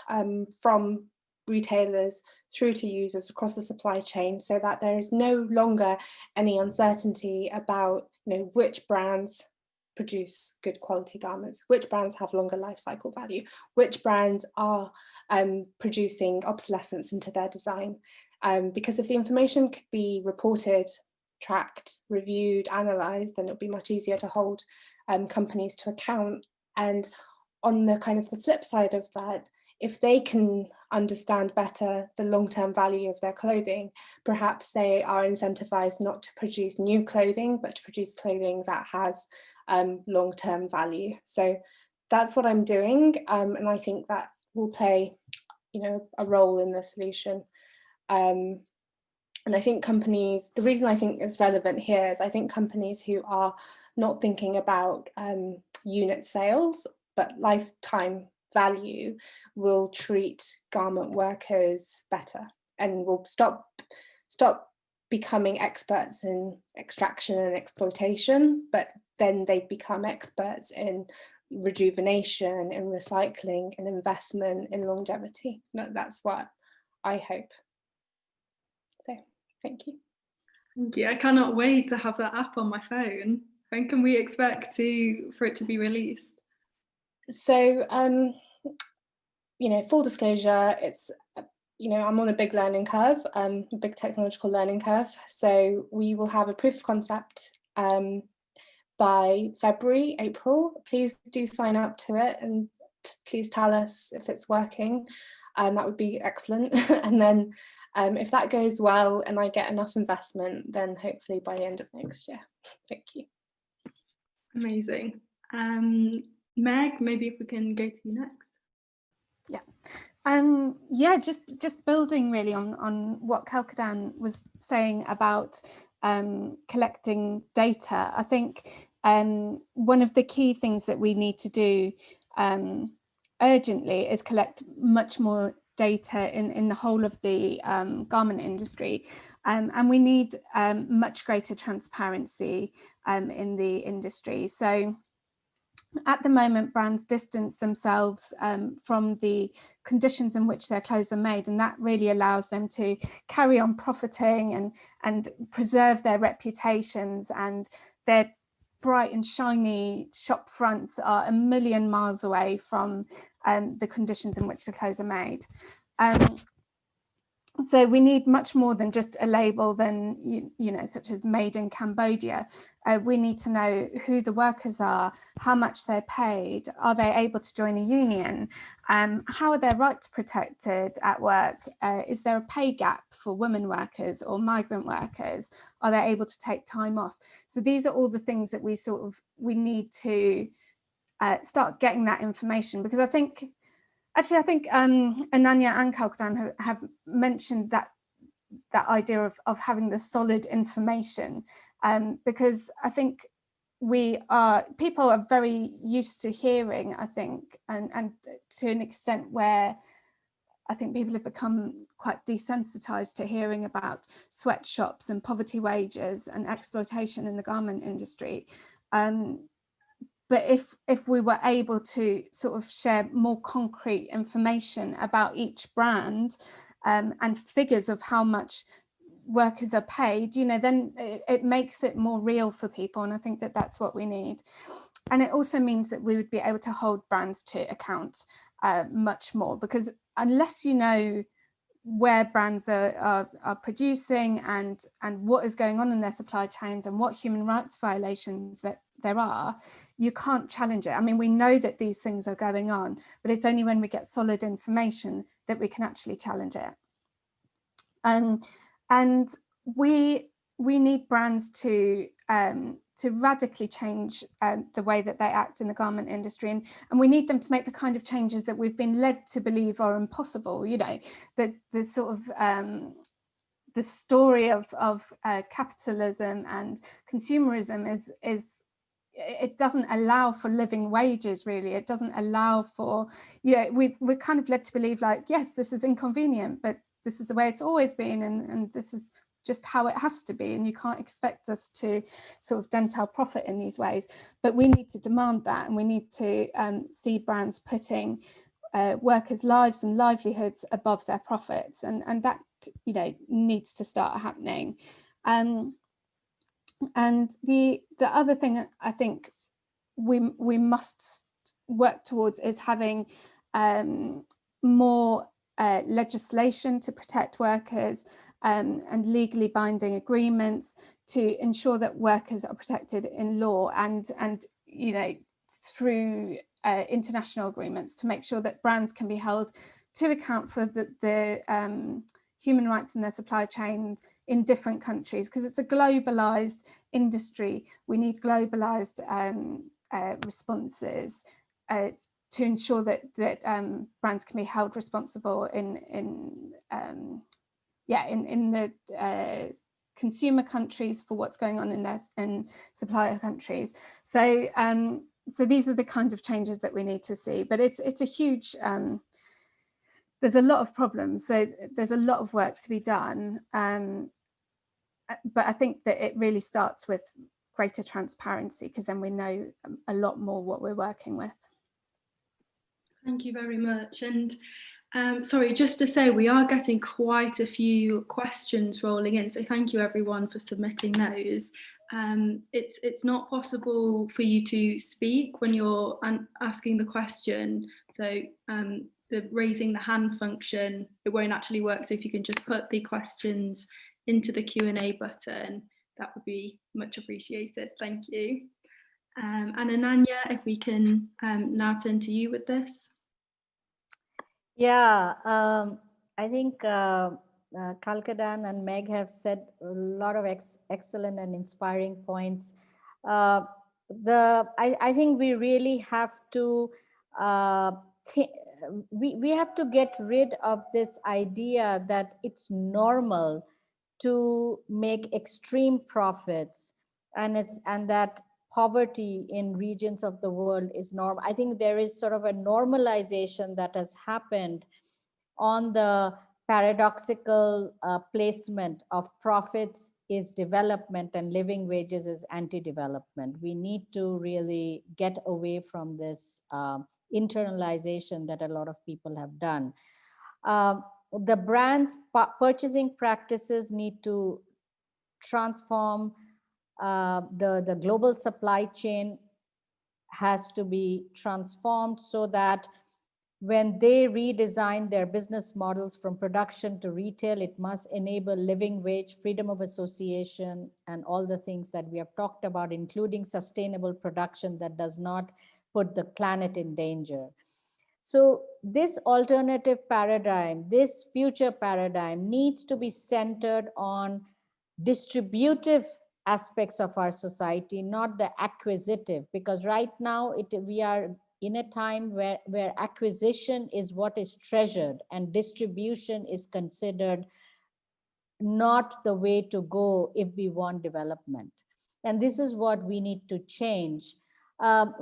from retailers through to users across the supply chain, so that there is no longer any uncertainty about, you know, which brands produce good quality garments, which brands have longer life cycle value, which brands are producing obsolescence into their design. Because if the information could be reported, tracked, reviewed, analysed, then it'll be much easier to hold companies to account. And on the kind of the flip side of that, if they can understand better the long-term value of their clothing, perhaps they are incentivized not to produce new clothing, but to produce clothing that has long-term value. So that's what I'm doing, and I think that will play, you know, a role in the solution. And I think companies, the reason I think it's relevant here is I think companies who are not thinking about unit sales, but lifetime value, will treat garment workers better and will stop becoming experts in extraction and exploitation, but then they become experts in rejuvenation, in recycling, in investment, in longevity. That's what I hope. So thank you. Thank you. I cannot wait to have that app on my phone. When can we expect for it to be released? So full disclosure, it's, I'm on a big learning curve, a big technological learning curve. So we will have a proof of concept by February, April. Please do sign up to it and please tell us if it's working. That would be excellent. And then if that goes well and I get enough investment, then hopefully by the end of next year. Thank you. Amazing. Meg, maybe if we can go to you next. Yeah, just building really on what Kalkidan was saying about collecting data. I think one of the key things that we need to do urgently is collect much more data in the whole of the garment industry, and we need much greater transparency in the industry. So at the moment, brands distance themselves from the conditions in which their clothes are made, and that really allows them to carry on profiting and preserve their reputations, and their bright and shiny shop fronts are a million miles away from the conditions in which the clothes are made. So we need much more than just a label than, such as made in Cambodia. We need to know who the workers are, how much they're paid, are they able to join a union, how are their rights protected at work, is there a pay gap for women workers or migrant workers, are they able to take time off? So these are all the things that we need to start getting that information, because I think Anannya and Kalkidan have mentioned that idea of having the solid information, because I think people are very used to hearing, I think, and to an extent where I think people have become quite desensitized to hearing about sweatshops and poverty wages and exploitation in the garment industry. But if we were able to sort of share more concrete information about each brand and figures of how much workers are paid, then it makes it more real for people. And I think that that's what we need. And it also means that we would be able to hold brands to account much more, because unless you know where brands are producing and what is going on in their supply chains and what human rights violations that there are, you can't challenge it. I mean, we know that these things are going on, but it's only when we get solid information that we can actually challenge it. And we need brands to radically change the way that they act in the garment industry, and we need them to make the kind of changes that we've been led to believe are impossible. That the sort of the story of capitalism and consumerism is it doesn't allow for living wages, really. It doesn't allow for, we're kind of led to believe, like, yes, this is inconvenient, but this is the way it's always been, and this is just how it has to be, and you can't expect us to sort of dent our profit in these ways. But we need to demand that, and we need to see brands putting workers' lives and livelihoods above their profits, and that needs to start happening. And the other thing I think we must work towards is having more legislation to protect workers, and legally binding agreements to ensure that workers are protected in law, and through international agreements, to make sure that brands can be held to account for the human rights in their supply chains in different countries, because it's a globalized industry. We need globalized responses to ensure that brands can be held responsible in the consumer countries for what's going on in supplier countries. So these are the kind of changes that we need to see. But it's a huge there's a lot of problems, so there's a lot of work to be done. But I think that it really starts with greater transparency, because then we know a lot more what we're working with. Thank you very much. And sorry, just to say, we are getting quite a few questions rolling in, so thank you everyone for submitting those. It's not possible for you to speak when you're asking the question, so the raising the hand function, it won't actually work. So if you can just put the questions into the Q&A button, that would be much appreciated. Thank you. And Anannya, if we can now turn to you with this. Yeah, I think Kalkidan and Meg have said a lot of excellent and inspiring points. I think we really have to we have to get rid of this idea that it's normal to make extreme profits, and that poverty in regions of the world is normal. I think there is sort of a normalization that has happened on the paradoxical placement of profits is development and living wages is anti-development. We need to really get away from this internalization that a lot of people have done. The brands' purchasing practices need to transform. The global supply chain has to be transformed so that when they redesign their business models from production to retail, it must enable living wage, freedom of association, and all the things that we have talked about, including sustainable production that does not put the planet in danger. So this alternative paradigm, this future paradigm needs to be centered on distributive aspects of our society, not the acquisitive, because right now we are in a time where acquisition is what is treasured and distribution is considered not the way to go if we want development. And this is what we need to change. And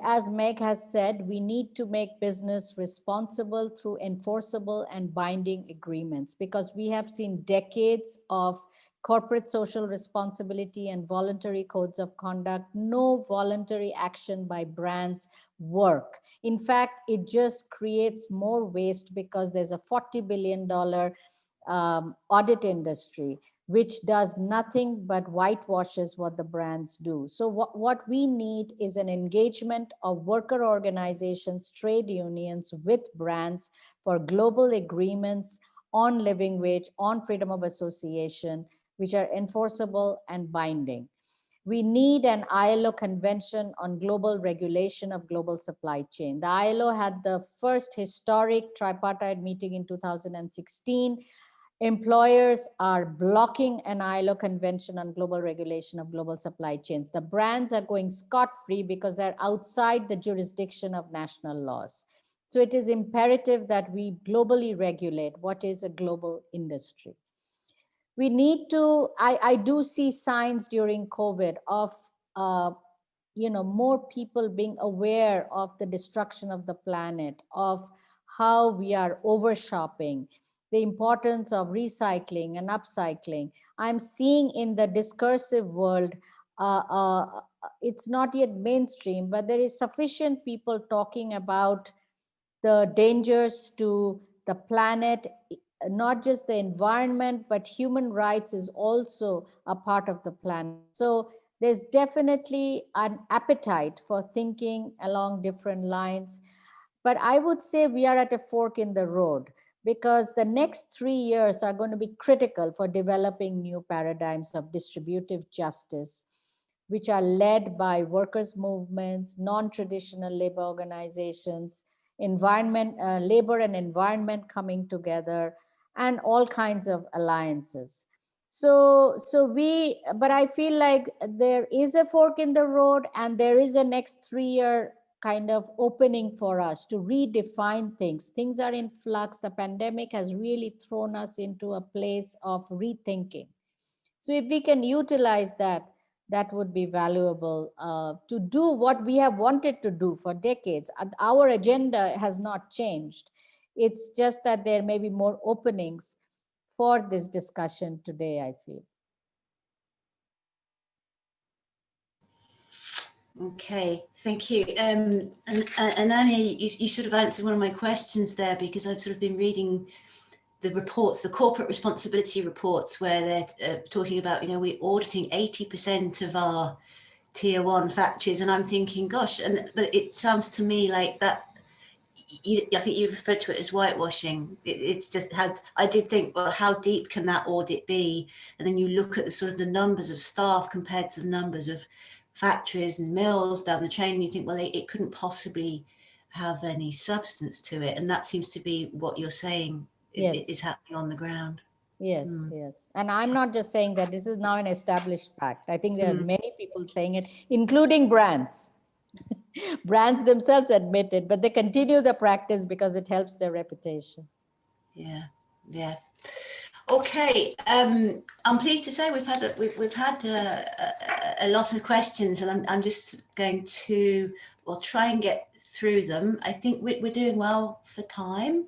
as Meg has said, we need to make business responsible through enforceable and binding agreements, because we have seen decades of corporate social responsibility and voluntary codes of conduct. No voluntary action by brands work. In fact, it just creates more waste because there's a $40 billion audit industry, which does nothing but whitewashes what the brands do. So what we need is an engagement of worker organizations, trade unions with brands for global agreements on living wage, on freedom of association, which are enforceable and binding. We need an ILO convention on global regulation of global supply chain. The ILO had the first historic tripartite meeting in 2016. Employers are blocking an ILO convention on global regulation of global supply chains. The brands are going scot-free because they're outside the jurisdiction of national laws. So it is imperative that we globally regulate what is a global industry. We need to, I do see signs during COVID of more people being aware of the destruction of the planet, of how we are over shopping, the importance of recycling and upcycling. I'm seeing in the discursive world, it's not yet mainstream, but there is sufficient people talking about the dangers to the planet, not just the environment, but human rights is also a part of the planet. So there's definitely an appetite for thinking along different lines. But I would say we are at a fork in the road, because the next 3 years are going to be critical for developing new paradigms of distributive justice, which are led by workers' movements, non-traditional labor organizations, labor and environment coming together, and all kinds of alliances. But I feel like there is a fork in the road, and there is a next 3-year kind of opening for us to redefine things. Things are in flux. The pandemic has really thrown us into a place of rethinking. So if we can utilize that, that would be valuable to do what we have wanted to do for decades. Our agenda has not changed. It's just that there may be more openings for this discussion today, I feel. Okay, thank you. And Anannya, you sort of answered one of my questions there, because I've sort of been reading the reports, the corporate responsibility reports, where they're talking about, we're auditing 80% of our tier 1 factories, and I'm thinking, gosh, but it sounds to me like that I think you referred to it as whitewashing. It's just how I did think, well, how deep can that audit be? And then you look at the sort of the numbers of staff compared to the numbers of factories and mills down the chain, and you think, well, it couldn't possibly have any substance to it. And that seems to be what you're saying is happening on the ground. Yes, yes. And I'm not just saying that. This is now an established fact. I think there are many people saying it, including brands. Brands themselves admit it, but they continue the practice because it helps their reputation. Yeah, yeah. Okay, I'm pleased to say we've had a lot of questions, and I'm just going to try and get through them. I think we're doing well for time.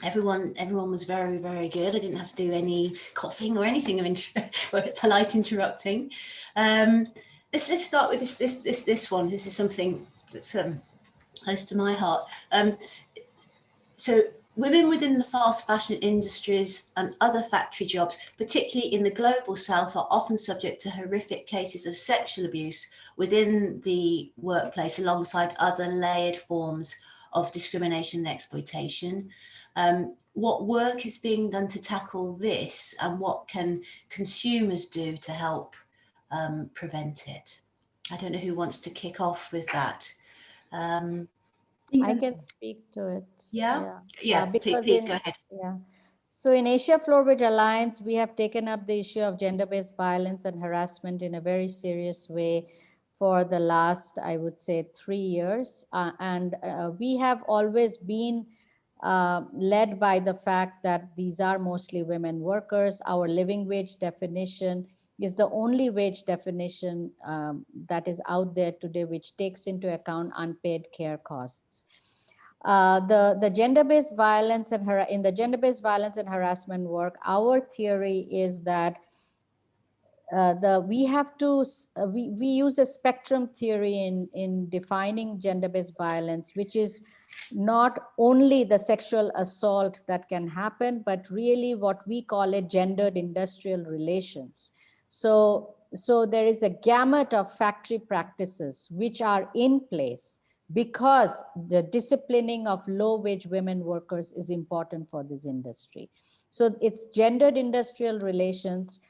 Everyone was very, very good. I didn't have to do any coughing or anything of polite interrupting. Let's start with this one. This is something that's close to my heart. So women within the fast fashion industries and other factory jobs, particularly in the global south, are often subject to horrific cases of sexual abuse within the workplace, alongside other layered forms of discrimination and exploitation. What work is being done to tackle this, and what can consumers do to help prevent it? I don't know who wants to kick off with that. I can speak to it. Yeah, because please go ahead. Yeah. So in Asia Floorwidge Alliance, we have taken up the issue of gender-based violence and harassment in a very serious way for the last, I would say, 3 years. And we have always been led by the fact that these are mostly women workers. Our living wage definition is the only wage definition that is out there today, which takes into account unpaid care costs. The gender-based violence and in the gender-based violence and harassment work, our theory is that we use a spectrum theory in defining gender-based violence, which is not only the sexual assault that can happen, but really what we call it gendered industrial relations. So there is a gamut of factory practices which are in place because the disciplining of low-wage women workers is important for this industry. So it's gendered industrial relations,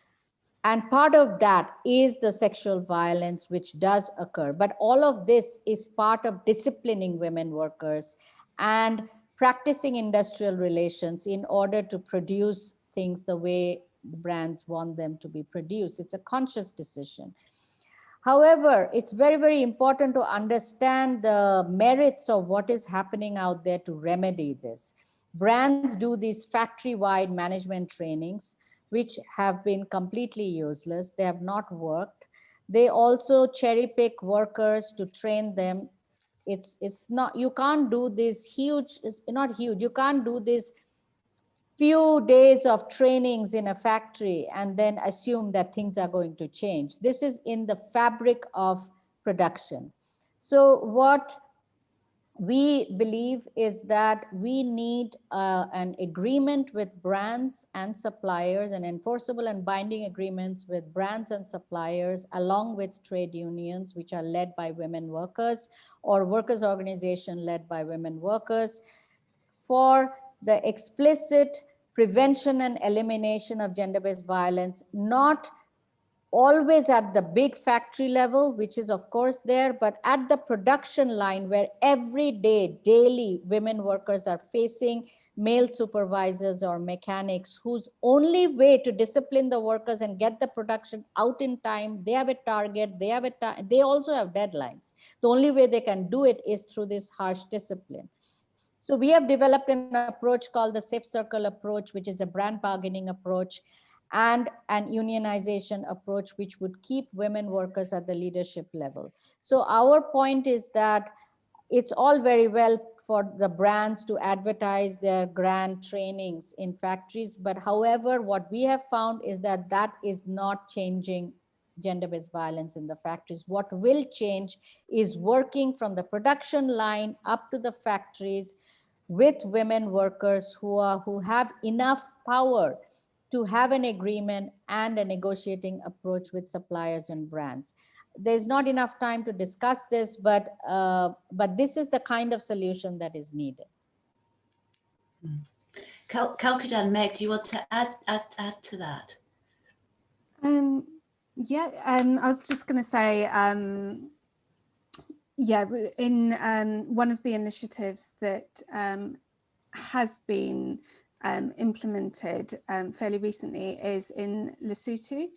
and part of that is the sexual violence which does occur. But all of this is part of disciplining women workers and practicing industrial relations in order to produce things the way the brands want them to be produced. It's a conscious decision. However, it's very, very important to understand the merits of what is happening out there to remedy this. Brands do these factory-wide management trainings, which have been completely useless. They have not worked. They also cherry pick workers to train them. It's not, you can't do this huge, not huge, you can't do this few days of trainings in a factory and then assume that things are going to change. This is in the fabric of production. So what we believe is that we need an agreement with brands and suppliers, and enforceable and binding agreements with brands and suppliers, along with trade unions, which are led by women workers, or workers' organization led by women workers, for the explicit prevention and elimination of gender-based violence, not always at the big factory level, which is of course there, but at the production line, where every day, daily, women workers are facing male supervisors or mechanics whose only way to discipline the workers and get the production out in time, they have a target, they also have deadlines. The only way they can do it is through this harsh discipline. So we have developed an approach called the Safe Circle approach, which is a brand bargaining approach and an unionization approach, which would keep women workers at the leadership level. So our point is that it's all very well for the brands to advertise their grand trainings in factories, but however, what we have found is that that is not changing gender-based violence in the factories. What will change is working from the production line up to the factories with women workers who have enough power to have an agreement and a negotiating approach with suppliers and brands. there's not enough time to discuss this, but this is the kind of solution that is needed. Kalkidan, Meg, do you want to add to that? Yeah, I was just going to say, yeah, in one of the initiatives that has been implemented fairly recently is in Lesotho,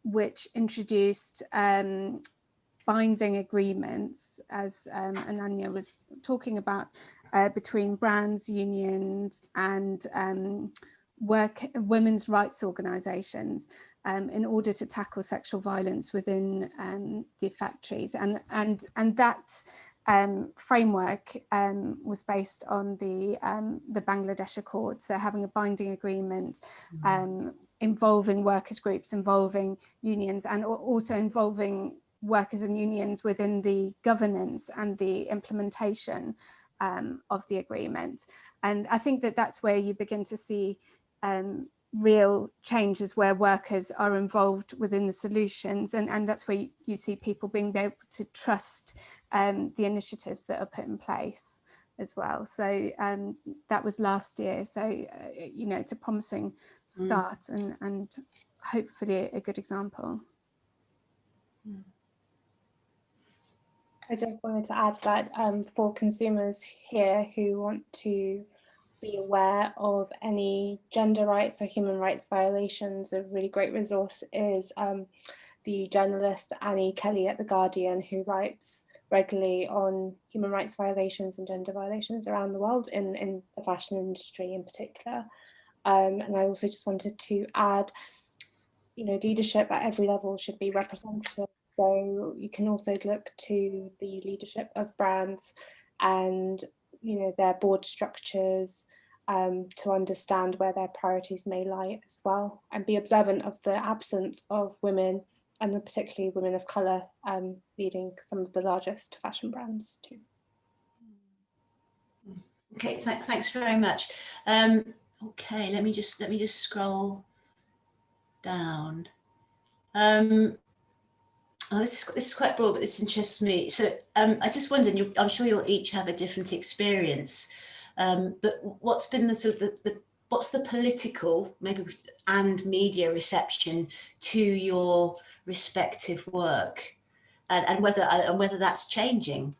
which introduced binding agreements, as Anannya was talking about, between brands, unions and women's rights organisations in order to tackle sexual violence within the factories, and that framework was based on the Bangladesh Accord, so having a binding agreement involving workers' groups, involving unions, and also involving workers and unions within the governance and the implementation of the agreement. And I think that that's where you begin to see real changes, where workers are involved within the solutions, and that's where you see people being able to trust the initiatives that are put in place as well. So that was last year, so you know, it's a promising start and hopefully a good example. I just wanted to add that for consumers here who want to be aware of any gender rights or human rights violations, a really great resource is the journalist Annie Kelly at The Guardian, who writes regularly on human rights violations and gender violations around the world, in the fashion industry in particular. And I also just wanted to add, you know, leadership at every level should be representative. So you can also look to the leadership of brands and, you know, their board structures to understand where their priorities may lie as well, and be observant of the absence of women, and particularly women of colour, leading some of the largest fashion brands too. Okay, thanks very much. Okay, let me just scroll down. Oh, this is quite broad, but this interests me. So I just wondered, I'm sure you'll each have a different experience, but what's been the sort of what's the political, maybe, and media reception to your respective work, and whether that's changing?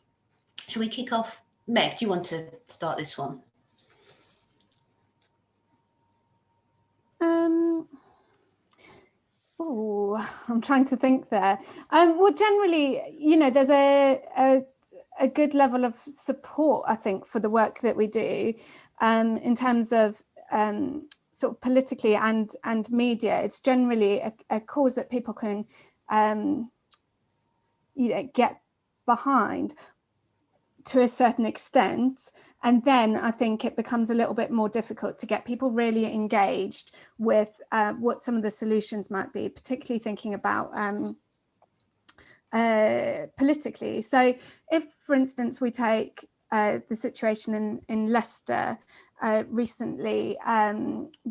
Shall we kick off? Meg, do you want to start this one? Oh, I'm trying to think there. Well, generally, you know, there's a good level of support, I think, for the work that we do, in terms of sort of politically and media. It's generally a cause that people can, you know, get behind to a certain extent, and then I think it becomes a little bit more difficult to get people really engaged with what some of the solutions might be, particularly thinking about politically. So if, for instance, we take the situation in Leicester recently,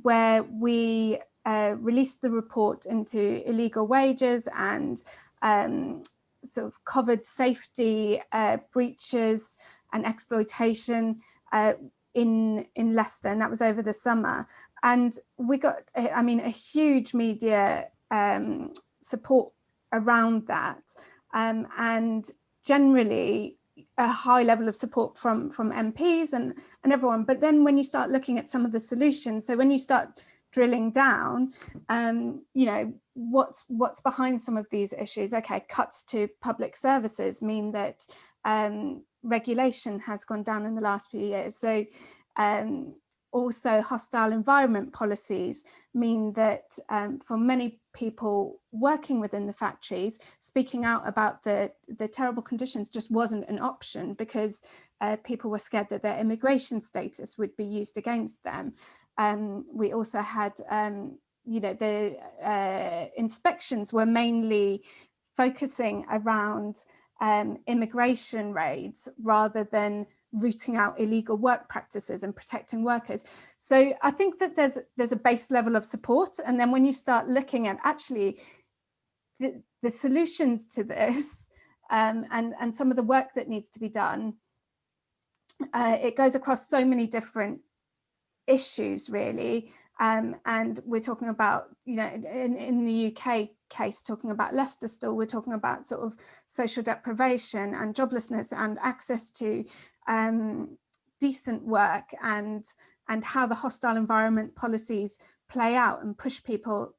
where we released the report into illegal wages and sort of covered safety breaches and exploitation in Leicester, and that was over the summer. And we got, I mean, a huge media support around that, and generally a high level of support from MPs and everyone. But then when you start looking at some of the solutions, so when you start drilling down, you know, what's behind some of these issues? Okay, cuts to public services mean that regulation has gone down in the last few years. So also hostile environment policies mean that for many people working within the factories, speaking out about the terrible conditions just wasn't an option, because people were scared that their immigration status would be used against them. We also had, you know, the inspections were mainly focusing around immigration raids rather than rooting out illegal work practices and protecting workers. So I think that there's a base level of support, and then when you start looking at actually the the solutions to this and some of the work that needs to be done, it goes across so many different issues, really. And we're talking about, in the UK case, talking about Leicester still, we're talking about sort of social deprivation and joblessness and access to decent work, and how the hostile environment policies play out and push people,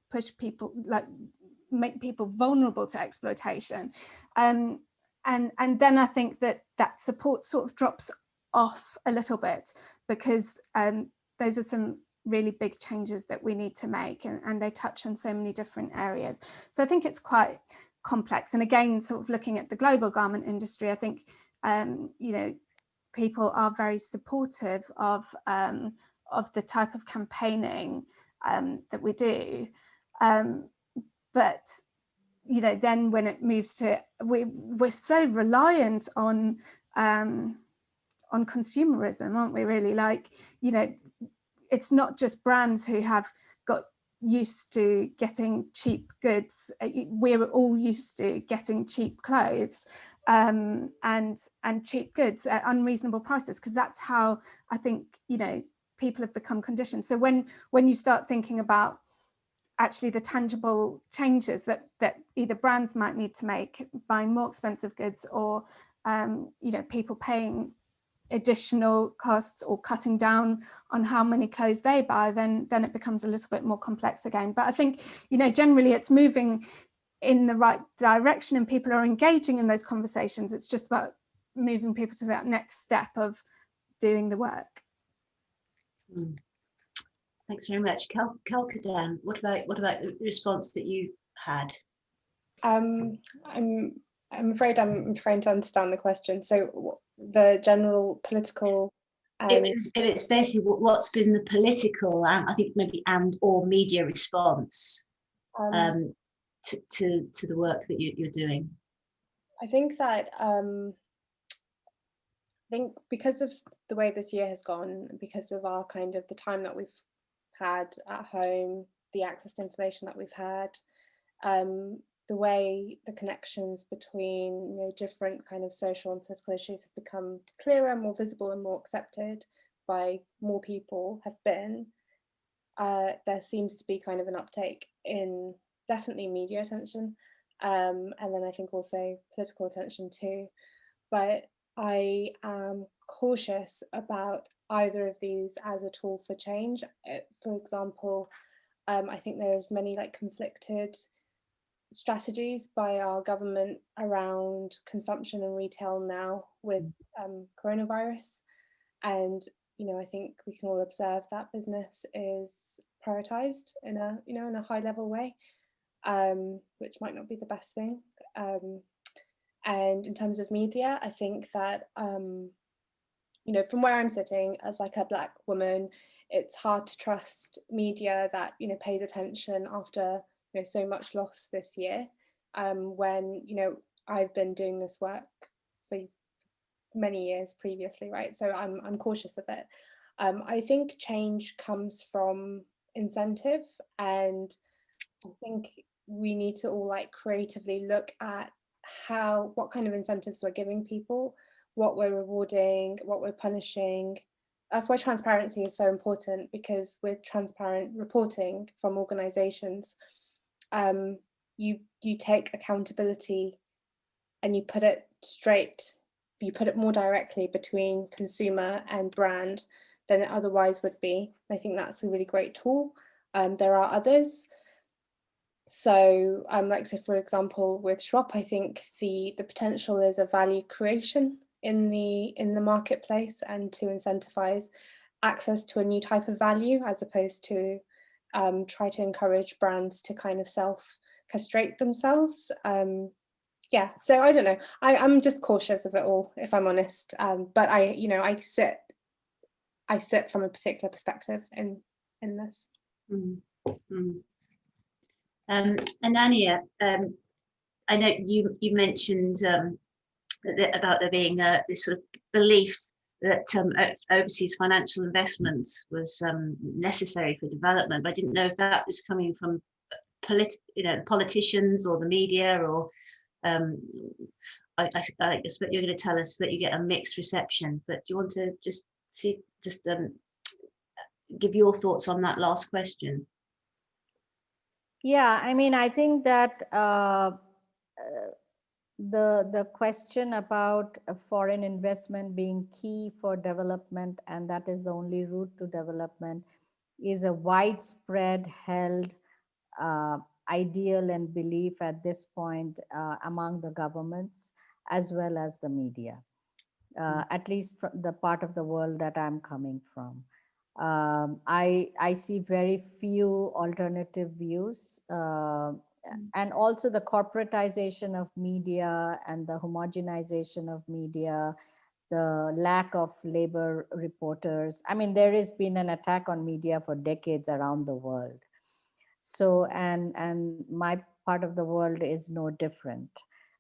like make people vulnerable to exploitation. And then I think that support sort of drops off a little bit, because those are some really big changes that we need to make, and they touch on so many different areas. So I think it's quite complex. And again, sort of looking at the global garment industry, I think people are very supportive of the type of campaigning that we do, but then when it moves to, we're so reliant on consumerism, aren't we, really? Like, it's not just brands who have got used to getting cheap goods. We're all used to getting cheap clothes and cheap goods at unreasonable prices, because that's how I think people have become conditioned. So when you start thinking about actually the tangible changes that either brands might need to make, buying more expensive goods, or people paying additional costs or cutting down on how many clothes they buy, then it becomes a little bit more complex again. But I think generally it's moving in the right direction and people are engaging in those conversations. It's just about moving people to that next step of doing the work. Thanks very much. Kalkidan, what about the response that you had? I'm afraid I'm trying to understand the question. So the general political, it's basically what's been the political, and I think maybe or media response to the work that you're doing. I think that because of the way this year has gone, because of our kind of the time that we've had at home, the access to information that we've had, the way the connections between different kind of social and political issues have become clearer, more visible and more accepted by more people have been, there seems to be kind of an uptake in definitely media attention, and then I think also political attention too. But I am cautious about either of these as a tool for change. For example, I think there's many conflicted strategies by our government around consumption and retail now with coronavirus, and I think we can all observe that business is prioritized in a high level way, which might not be the best thing. And in terms of media, I think that from where I'm sitting as a Black woman, it's hard to trust media that pays attention after so much loss this year, when I've been doing this work for many years previously, right? So I'm cautious of it. I think change comes from incentive, and I think we need to all creatively look at what kind of incentives we're giving people, what we're rewarding, what we're punishing. That's why transparency is so important, because with transparent reporting from organizations, you take accountability and you put it more directly between consumer and brand than it otherwise would be. I think that's a really great tool. There are others. So so for example, with Schwab, I think the potential is a value creation in the marketplace, and to incentivize access to a new type of value, as opposed to try to encourage brands to kind of self-castrate themselves. Yeah, so I don't know. I'm just cautious of it all, if I'm honest. But I sit from a particular perspective in this. Anannya, I know you mentioned about there being this sort of belief that overseas financial investment was necessary for development, but I didn't know if that was coming from politicians or the media, or I expect you're going to tell us that you get a mixed reception, but do you want to just give your thoughts on that last question? Yeah, I mean, I think that the question about foreign investment being key for development, and that is the only route to development, is a widespread held ideal and belief at this point among the governments as well as the media, at least from the part of the world that I'm coming from. I see very few alternative views, and also the corporatization of media and the homogenization of media, the lack of labor reporters. I mean, there has been an attack on media for decades around the world. So, and my part of the world is no different.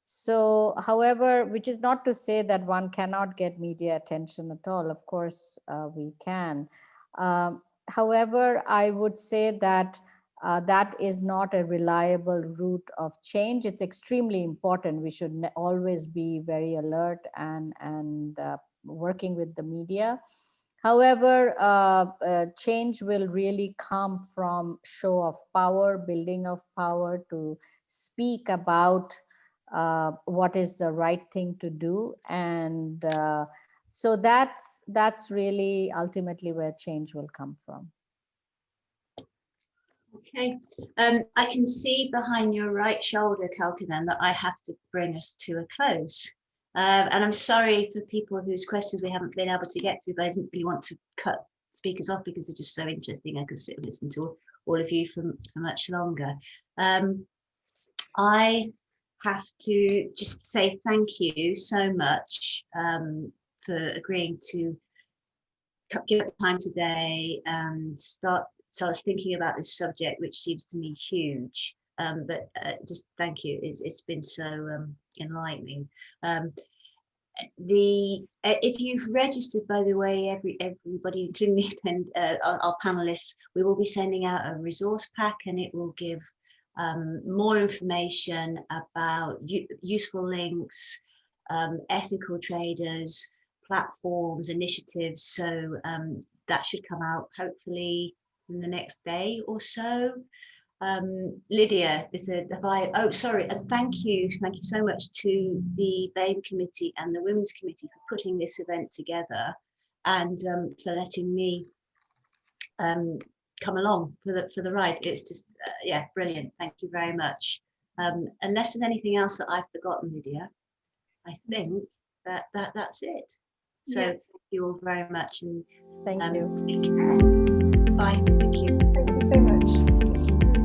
So, however, which is not to say that one cannot get media attention at all. Of course, we can. However, I would say that that is not a reliable route of change. It's extremely important. We should always be very alert and working with the media. However, change will really come from show of power, building of power, to speak about what is the right thing to do. And so that's really ultimately where change will come from. Okay, I can see behind your right shoulder, Kalkidan, that I have to bring us to a close. And I'm sorry for people whose questions we haven't been able to get through, but I didn't really want to cut speakers off because they're just so interesting. I could sit and listen to all of you for much longer. I have to just say thank you so much for agreeing to give up time today and start us thinking about this subject, which seems to me huge. But just thank you. It's been so enlightening. If you've registered, by the way, everybody, including me and our panelists, we will be sending out a resource pack, and it will give more information about useful links, ethical traders, platforms, initiatives. So that should come out hopefully in the next day or so. Lydia, thank you so much to the BAME committee and the Women's Committee for putting this event together, and for letting me come along for the ride. It's just yeah, brilliant. Thank you very much. Unless there's anything else that I've forgotten, Lydia, I think that's it. So yeah. Thank you all very much, and thank you. Bye. Thank you. Thank you so much.